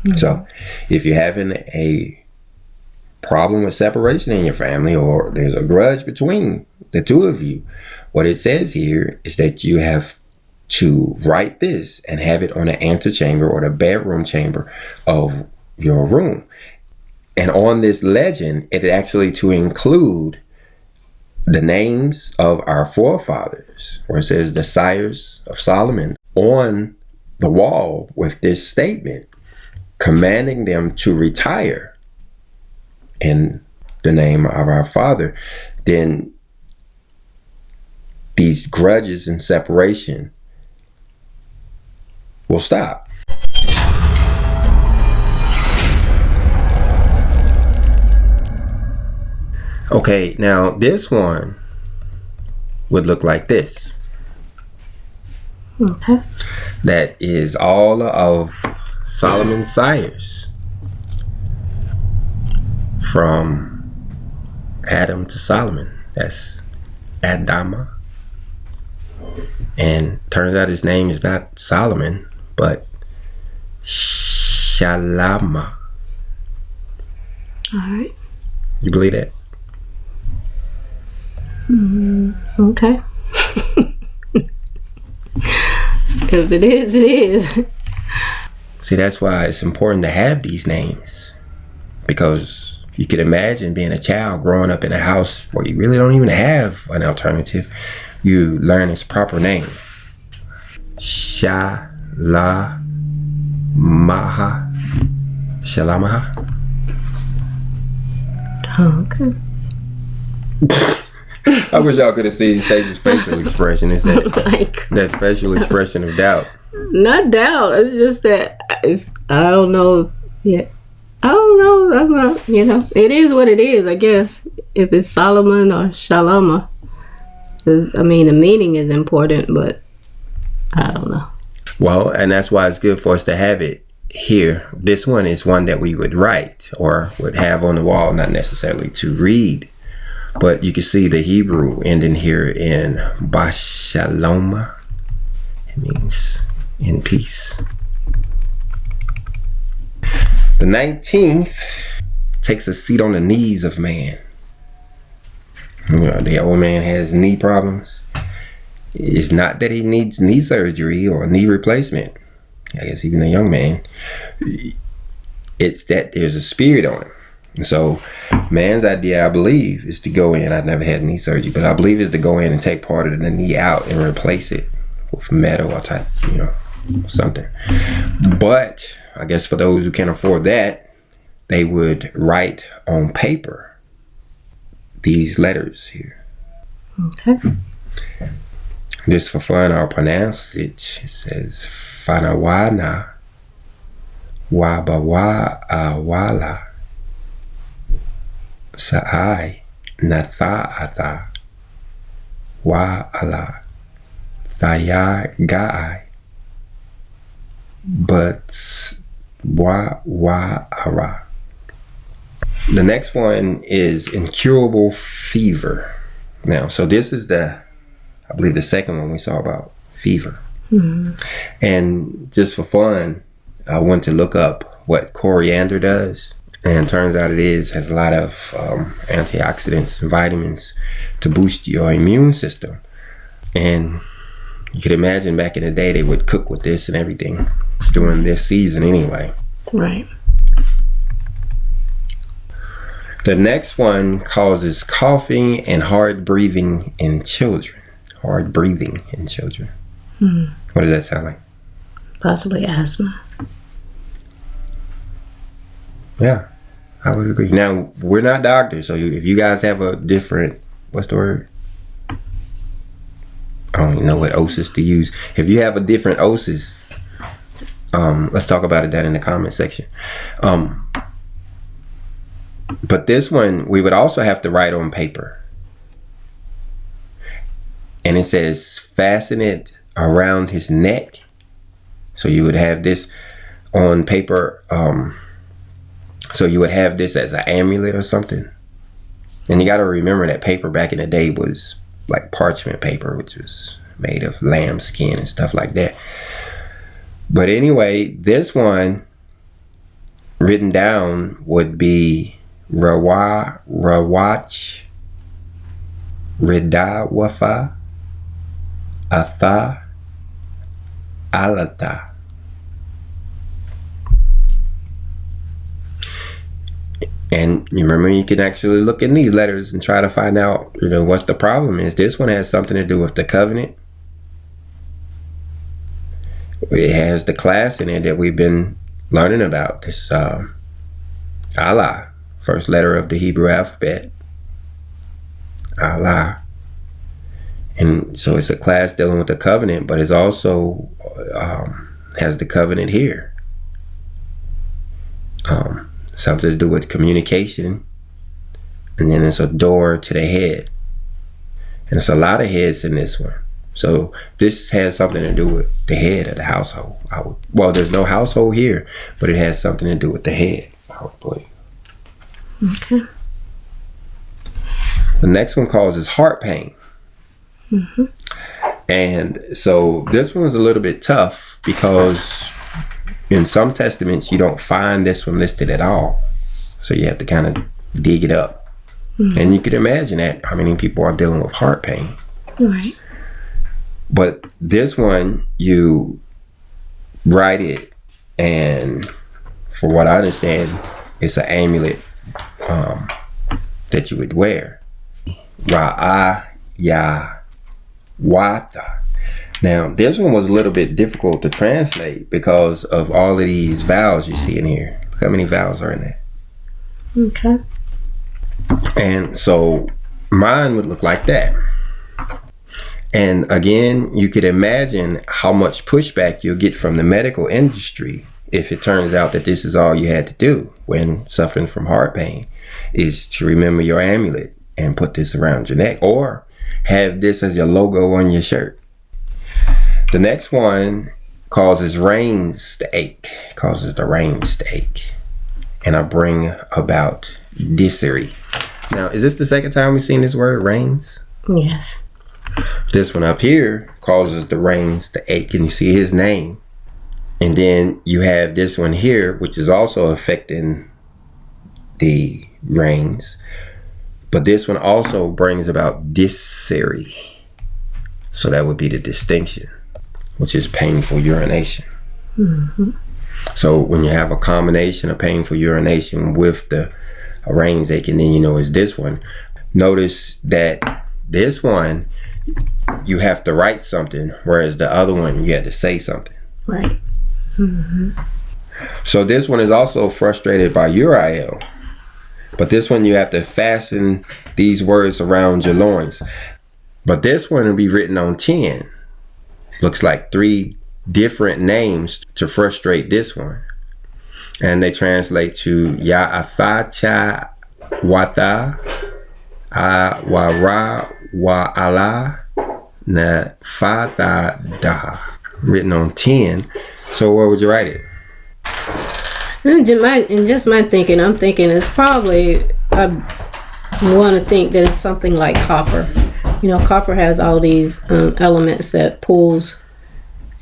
Mm-hmm. So if you're having a problem with separation in your family, or there's a grudge between the two of you, what it says here is that you have to write this and have it on the antechamber or the bedroom chamber of your room. And on this legend, it actually to include the names of our forefathers, where it says the sires of Solomon, on the wall with this statement commanding them to retire in the name of our father. Then these grudges and separation will stop. Okay, now this one would look like this. Okay. That is all of Solomon's sires, from Adam to Solomon. That's Adama. And turns out his name is not Solomon, but Shalama. All right. You believe that? Okay. If it is, it is. See, that's why it's important to have these names, because you could imagine being a child growing up in a house where you really don't even have an alternative. You learn its proper name. Shalamaha. Shalamaha. Oh, okay. I wish y'all could have seen Stacy's facial expression. It's that facial expression of doubt. Not doubt. It's just that I don't know. Yeah, I don't know. That's not. It is what it is. I guess if it's Solomon or Shalama, I mean the meaning is important, but I don't know. Well, and that's why it's good for us to have it here. This one is one that we would write or would have on the wall, not necessarily to read. But you can see the Hebrew ending here in Bashaloma. It means in peace. The 19th takes a seat on the knees of man. The old man has knee problems. It's not that he needs knee surgery or knee replacement. I guess even a young man. It's that there's a spirit on him. So man's idea, I believe, is to go in. I've never had knee surgery, but I believe is to go in and take part of the knee out and replace it with metal or type, something. But I guess for those who can't afford that, they would write on paper these letters here. Okay. Just for fun, I'll pronounce it. It says Fanawana Wabawa Awala Sa'ai Natha'ata Wa ala Thaya Ga'ai But Wa Ara. The next one is incurable fever. Now, so this is I believe the second one we saw about fever. Mm-hmm. And just for fun, I went to look up what coriander does. And turns out it has a lot of antioxidants and vitamins to boost your immune system. And you could imagine back in the day, they would cook with this and everything during this season anyway. Right. The next one causes coughing and hard breathing in children. Hard breathing in children. Mm-hmm. What does that sound like? Possibly asthma. Yeah, I would agree. Now, we're not doctors, so if you guys have a different, what's the word? I don't even know what osis to use. If you have a different osis, let's talk about it down in the comment section. But this one, we would also have to write on paper. And it says, fasten it around his neck. So you would have this on paper. So you would have this as an amulet or something. And you got to remember that paper back in the day was like parchment paper, which was made of lamb skin and stuff like that. But anyway, this one written down would be Rawach Rida Wafa Atha Alata. And you remember, you can actually look in these letters and try to find out, what the problem is. This one has something to do with the covenant. It has the class in it that we've been learning about. This Allah, first letter of the Hebrew alphabet. Allah. And so it's a class dealing with the covenant, but it's also has the covenant here. Something to do with communication. And then it's a door to the head. And it's a lot of heads in this one. So this has something to do with the head of the household. Well, there's no household here, but it has something to do with the head, I would believe. Okay. The next one causes heart pain. Mm-hmm. And so this one was a little bit tough because in some testaments you don't find this one listed at all. So you have to kind of dig it up. Mm-hmm. And you can imagine that how many people are dealing with heart pain. Right. But this one, you write it, and for what I understand, it's an amulet that you would wear. Ra'aya Wata. Now, this one was a little bit difficult to translate because of all of these vowels you see in here. Look how many vowels are in there. Okay. And so mine would look like that. And again, you could imagine how much pushback you'll get from the medical industry if it turns out that this is all you had to do when suffering from heart pain, is to remember your amulet and put this around your neck, or have this as your logo on your shirt. The next one causes reins to ache, causes the reins to ache. And I bring about dysentery. Now, is this the second time we've seen this word, reins? Yes. This one up here causes the reins to ache, and you see his name. And then you have this one here, which is also affecting the reins. But this one also brings about dysentery. So that would be the distinction, which is painful urination. Mm-hmm. So when you have a combination of painful urination with the reins aching, then you know it's this one. Notice that this one, you have to write something, whereas the other one, you had to say something. Right. Mm-hmm. So this one is also frustrated by Uriel. But this one, you have to fasten these words around your loins. But this one will be written on 10. Looks like 3 different names to frustrate this one. And they translate to Ya'afacha Wata Awara Wa Allah Na Fata Da, written on 10. So where would you write it? In just my thinking, I'm thinking it's probably, I want to think that it's something like copper. Copper has all these elements that pulls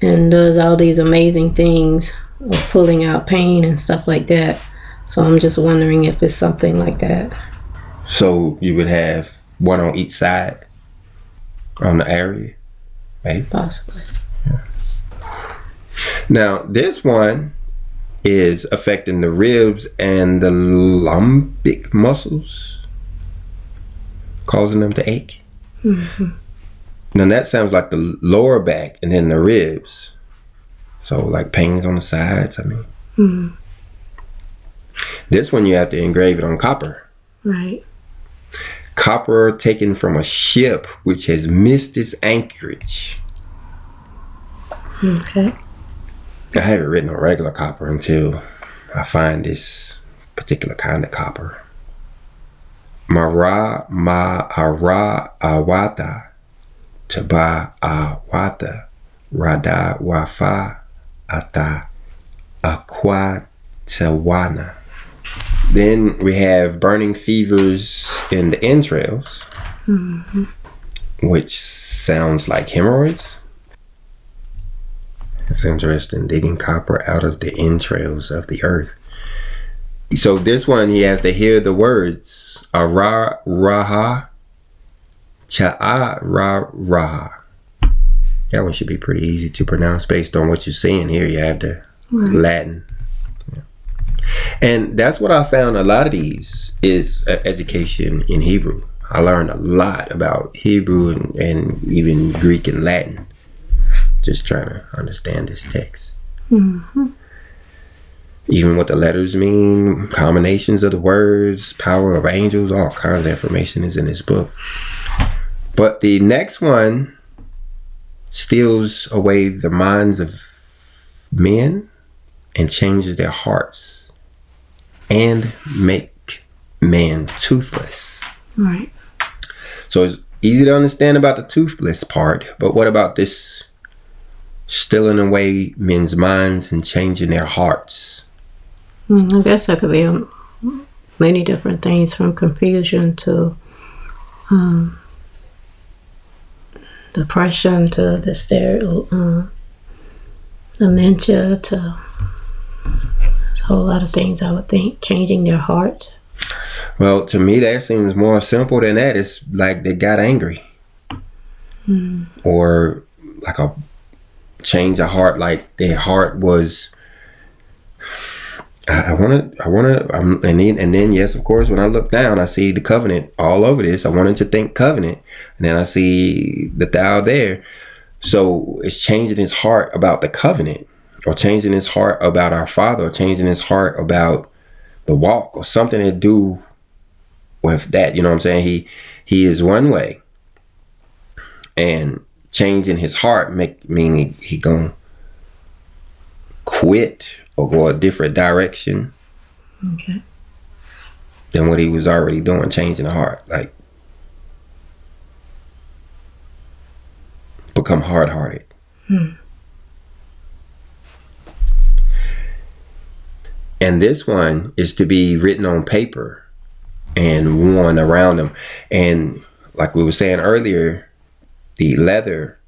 and does all these amazing things of pulling out pain and stuff like that. So I'm just wondering if it's something like that. So you would have one on each side on the area, maybe? Possibly. Yeah. Now, this one is affecting the ribs and the lumbic muscles, causing them to ache. Mm-hmm. Now, that sounds like the lower back and then the ribs. So, like pains on the sides, Mm-hmm. This one, you have to engrave it on copper. Right. Copper taken from a ship which has missed its anchorage. Okay. I haven't written on regular copper until I find this particular kind of copper. Mara ma ara awata taba awata rada wafa ata aqua tawana. Then we have burning fevers in the entrails, which sounds like hemorrhoids. It's interesting, digging copper out of the entrails of the earth. So this one, he has to hear the words ara raha cha'a ra raha. That one should be pretty easy to pronounce based on what you're seeing here. You have the Latin. Yeah. And that's what I found. A lot of these is education in Hebrew. I learned a lot about Hebrew and even Greek and Latin, just trying to understand this text. Even what the letters mean, combinations of the words, power of angels, all kinds of information is in this book. But the next one steals away the minds of men and changes their hearts and make man toothless. Right. So it's easy to understand about the toothless part, but what about this stealing away men's minds and changing their hearts? I guess that could be many different things, from confusion to depression to the dementia to a whole lot of things, I would think. Changing their heart. Well, to me, that seems more simple than that. It's like they got angry. Or like a change of heart, like their heart was... and then yes, of course, when I look down, I see the covenant all over this. I wanted to think covenant, and then I see the thou there. So it's changing his heart about the covenant, or changing his heart about our Father, or changing his heart about the walk, or something to do with that. You know what I'm saying? He is one way, and changing his heart meaning he gonna quit or go a different direction than what he was already doing, changing the heart, like become hard-hearted. And this one is to be written on paper and worn around them. And like we were saying earlier, the leather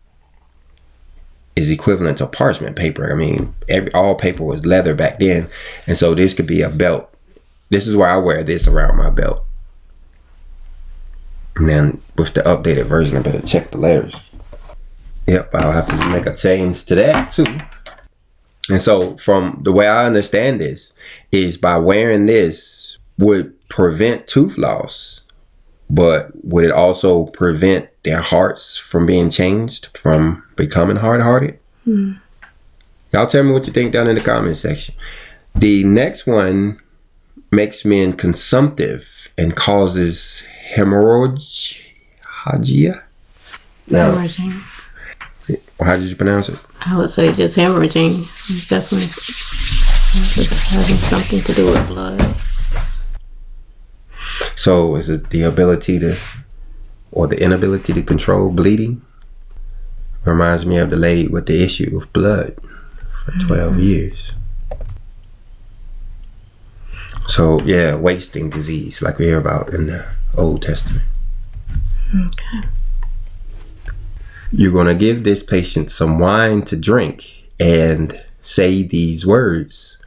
is equivalent to parchment paper. I mean, all paper was leather back then. And so this could be a belt. This is why I wear this around my belt. And then with the updated version, I better check the letters. Yep, I'll have to make a change to that too. And so from the way I understand this is by wearing this would prevent tooth loss, but would it also prevent their hearts from being changed, from becoming hard-hearted? Y'all tell me what you think down in the comment section. The next one makes men consumptive and causes hemorrhagia. Hemorrhaging. How did you pronounce it? I would say just hemorrhaging. It's definitely having something to do with blood. So is it the ability to, or the inability to control bleeding? Reminds me of the lady with the issue of blood for 12 years. So yeah, wasting disease like we hear about in the Old Testament. Okay. You're going to give this patient some wine to drink and say these words.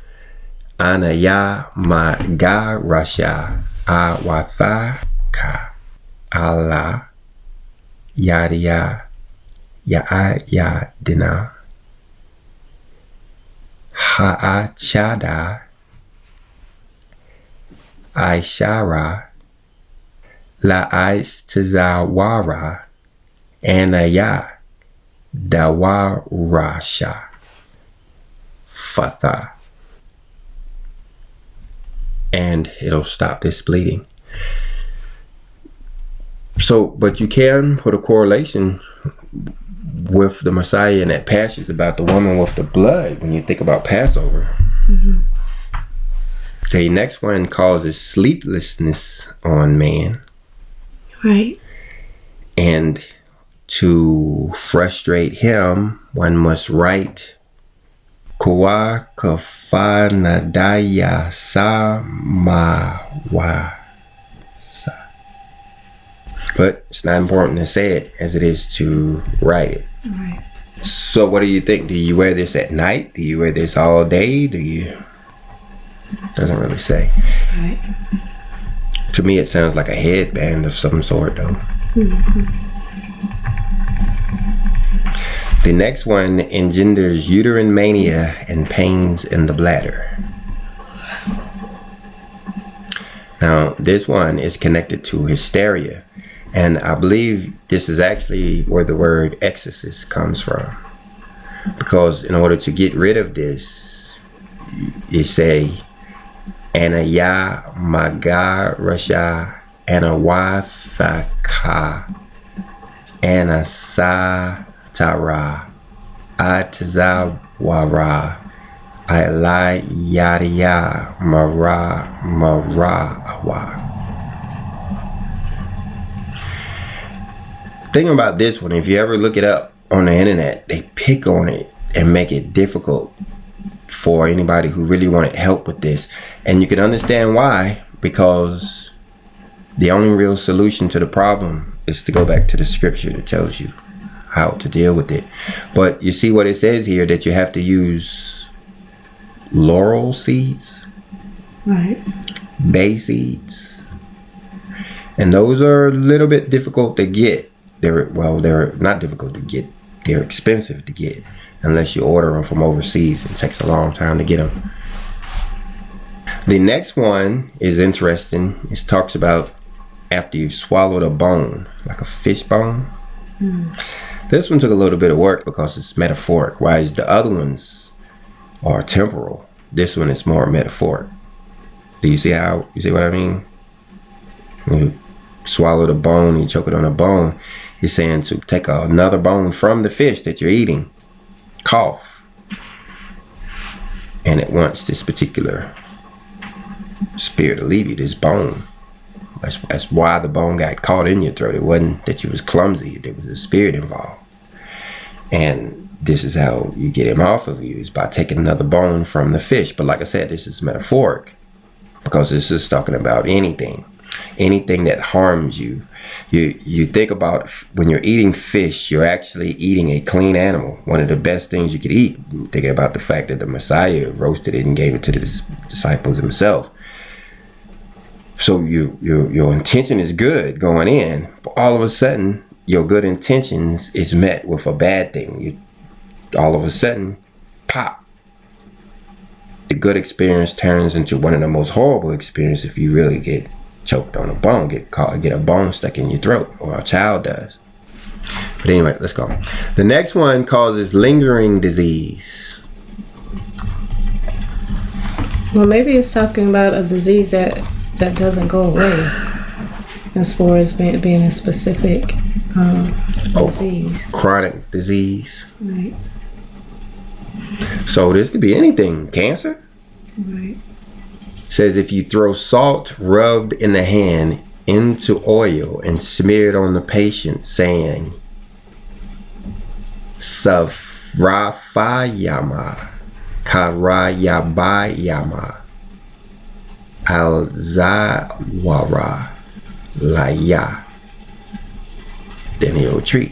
Anaya ma ga rasha awatha ka ala yadiya ya dina ha'achada aishara la aistazawara anaya dawarasha fatha, and it'll stop this bleeding. So, but you can put a correlation with the Messiah in that passage about the woman with the blood when you think about Passover. Mm-hmm. The next one causes sleeplessness on man. Right. And to frustrate him, one must write Kwa kafanadaya sa mawa sa. But it's not important to say it as it is to write it. Right. So what do you think? Do you wear this at night? Do you wear this all day? Doesn't really say. Right. To me, it sounds like a headband of some sort, though. Mm-hmm. The next one engenders uterine mania and pains in the bladder. Now, this one is connected to hysteria. And I believe this is actually where the word exorcist comes from. Because in order to get rid of this, you say, Anaya Maga Rasha Anawafaka Anasa Tara Atazawara Ailai Yadiya Mara Awa. Thing about this one, if you ever look it up on the internet, they pick on it and make it difficult for anybody who really wanted help with this. And you can understand why, because the only real solution to the problem is to go back to the scripture that tells you how to deal with it. But you see what it says here, that you have to use laurel seeds, right, bay seeds, and those are a little bit difficult to get. They're not difficult to get. They're expensive to get unless you order them from overseas. It takes a long time to get them. The next one is interesting. It talks about after you've swallowed a bone, like a fish bone. This one took a little bit of work because it's metaphoric, whereas the other ones are temporal. This one is more metaphoric. Do you see what I mean? You swallow the bone, you choke it on a bone. He's saying to take another bone from the fish that you're eating, cough, and it wants this particular spirit to leave you, this bone. That's why the bone got caught in your throat. It wasn't that you was clumsy. There was a spirit involved. And this is how you get him off of you, is by taking another bone from the fish. But like I said, this is metaphoric because this is talking about anything that harms you. You think about when you're eating fish, you're actually eating a clean animal, one of the best things you could eat. Thinking about the fact that the Messiah roasted it and gave it to the disciples himself. So your intention is good going in, but all of a sudden your good intentions is met with a bad thing. All of a sudden, pop. The good experience turns into one of the most horrible experiences if you really get choked on a bone, get a bone stuck in your throat, or a child does. But anyway, let's go. The next one causes lingering disease. Well, maybe it's talking about a disease that doesn't go away, as far as being a specific disease. Chronic disease. Right. So this could be anything. Cancer. Right. Says if you throw salt rubbed in the hand into oil and smear it on the patient, saying Safrafayama Karayabayama Alzawara Laya, then he'll treat.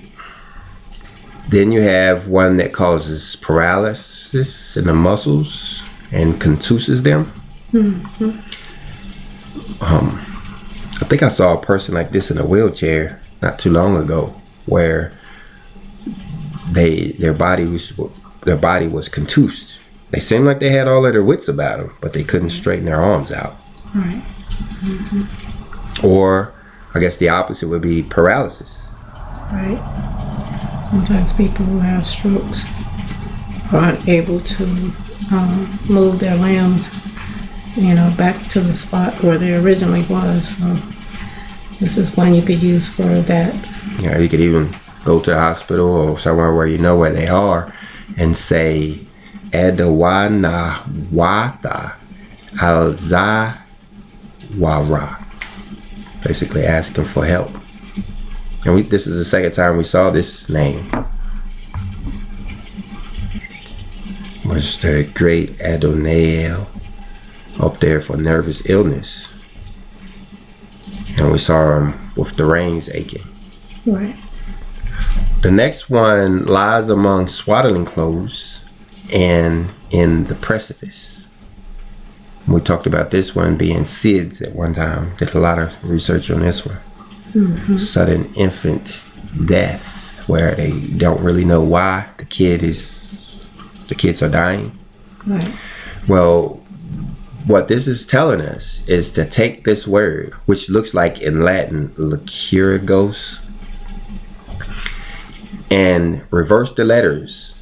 Then you have one that causes paralysis in the muscles and contuses them. Mm-hmm. I think I saw a person like this in a wheelchair not too long ago, where their body was contused. They seemed like they had all of their wits about them, but they couldn't straighten their arms out. Right. Mm-hmm. Or I guess the opposite would be paralysis. Right. Sometimes people who have strokes are unable to move their limbs, back to the spot where they originally was. So This is one you could use for that. Yeah, you could even go to the hospital or somewhere where you know where they are and say, Edawana Wata Alzawara. Basically asking for help. And this is the second time we saw this name. Was the great Adonai up there for nervous illness. And we saw him with the reins aching. Right. The next one lies among swaddling clothes and in the precipice. We talked about this one being SIDS at one time. Did a lot of research on this one. Mm-hmm. Sudden infant death, where they don't really know why the kids are dying. Right. Well, what this is telling us is to take this word, which looks like in Latin, licurgos, and reverse the letters,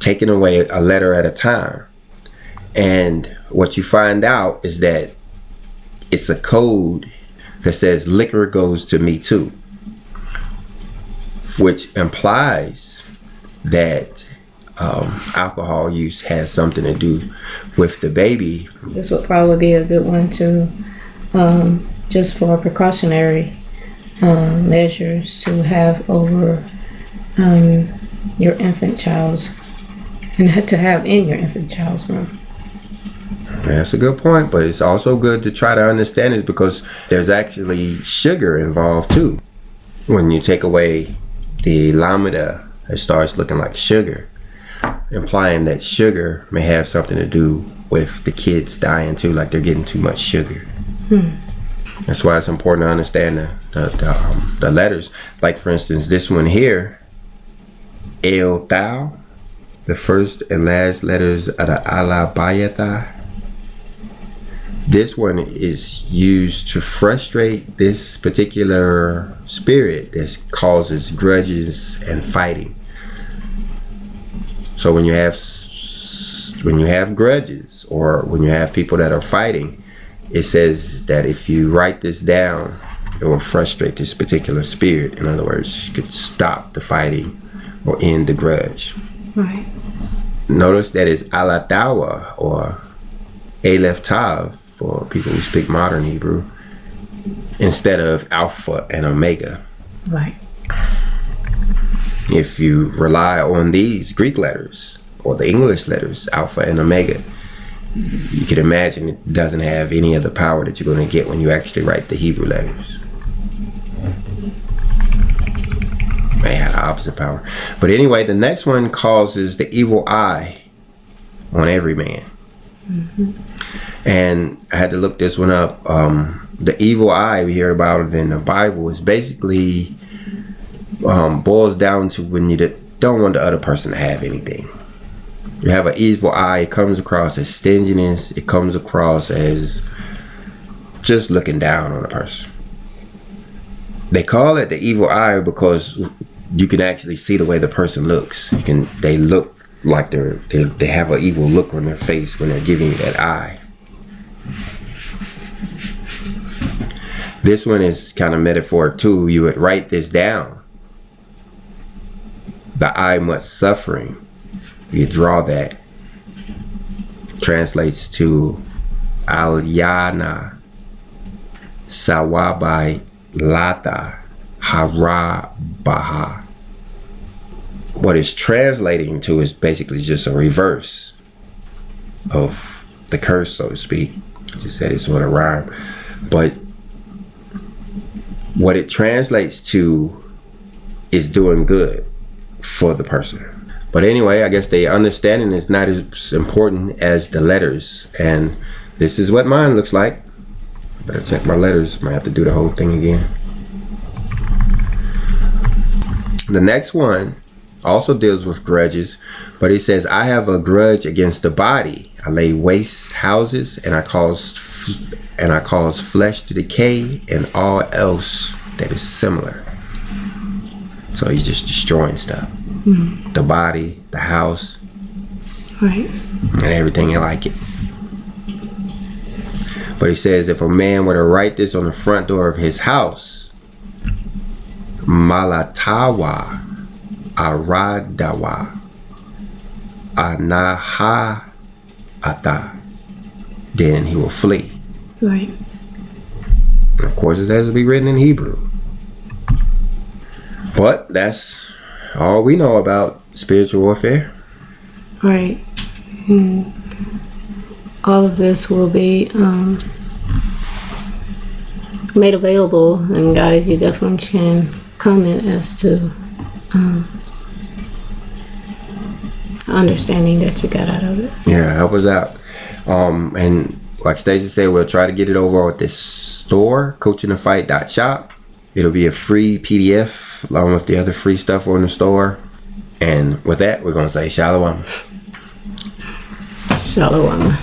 taking away a letter at a time. And what you find out is that it's a code that says liquor goes to me too, which implies that alcohol use has something to do with the baby. This would probably be a good one to just for precautionary measures to have over your infant child's, and to have in your infant child's room. That's a good point, but it's also good to try to understand it because there's actually sugar involved too. When you take away the lambda, it starts looking like sugar, implying that sugar may have something to do with the kids dying too, like they're getting too much sugar. That's why it's important to understand the letters. Like for instance, this one here, El Tau, the first and last letters of the Alabayata. This one is used to frustrate this particular spirit that causes grudges and fighting. So when you have grudges or when you have people that are fighting, it says that if you write this down, it will frustrate this particular spirit. In other words, you could stop the fighting or end the grudge. Right. Notice that it's Aladawa or Aleph Tav for people who speak modern Hebrew instead of Alpha and Omega. Right. If you rely on these Greek letters or the English letters, Alpha and Omega, you can imagine it doesn't have any of the power that you're going to get when you actually write the Hebrew letters. May have the opposite power. But anyway, the next one causes the evil eye on every man. Mm-hmm. And I had to look this one up. The evil eye, we hear about it in the Bible, is basically boils down to when you don't want the other person to have anything. You have an evil eye, it comes across as stinginess, it comes across as just looking down on a person. They call it the evil eye because you can actually see the way the person looks. They look like they have an evil look on their face when they're giving you that eye. This one is kind of metaphoric too. You would write this down. The eye much suffering. You draw that. Translates to Al-Yana Sawabai Lata Harabaha. What it's translating to is basically just a reverse of the curse, so to speak. I just said it sort of rhyme. But what it translates to is doing good for the person. But anyway, I guess the understanding is not as important as the letters. And this is what mine looks like. Better check my letters. Might have to do the whole thing again. The next one also deals with grudges, but it says, I have a grudge against the body. I lay waste houses and I cause flesh to decay and all else that is similar. So he's just destroying stuff. Mm-hmm. The body, the house, right, and everything like it. But he says, if a man were to write this on the front door of his house, Malatawa Aradawa Anaha Ata, then he will flee. Right. And of course, it has to be written in Hebrew. But that's all we know about spiritual warfare. Right. All of this will be made available, and guys, you definitely can comment as to understanding that you got out of it. Yeah, help us out. And like Stacey said, we'll try to get it over at this store, coachinthefight.shop. It'll be a free PDF along with the other free stuff on the store. And with that, we're going to say shalom. Shalom.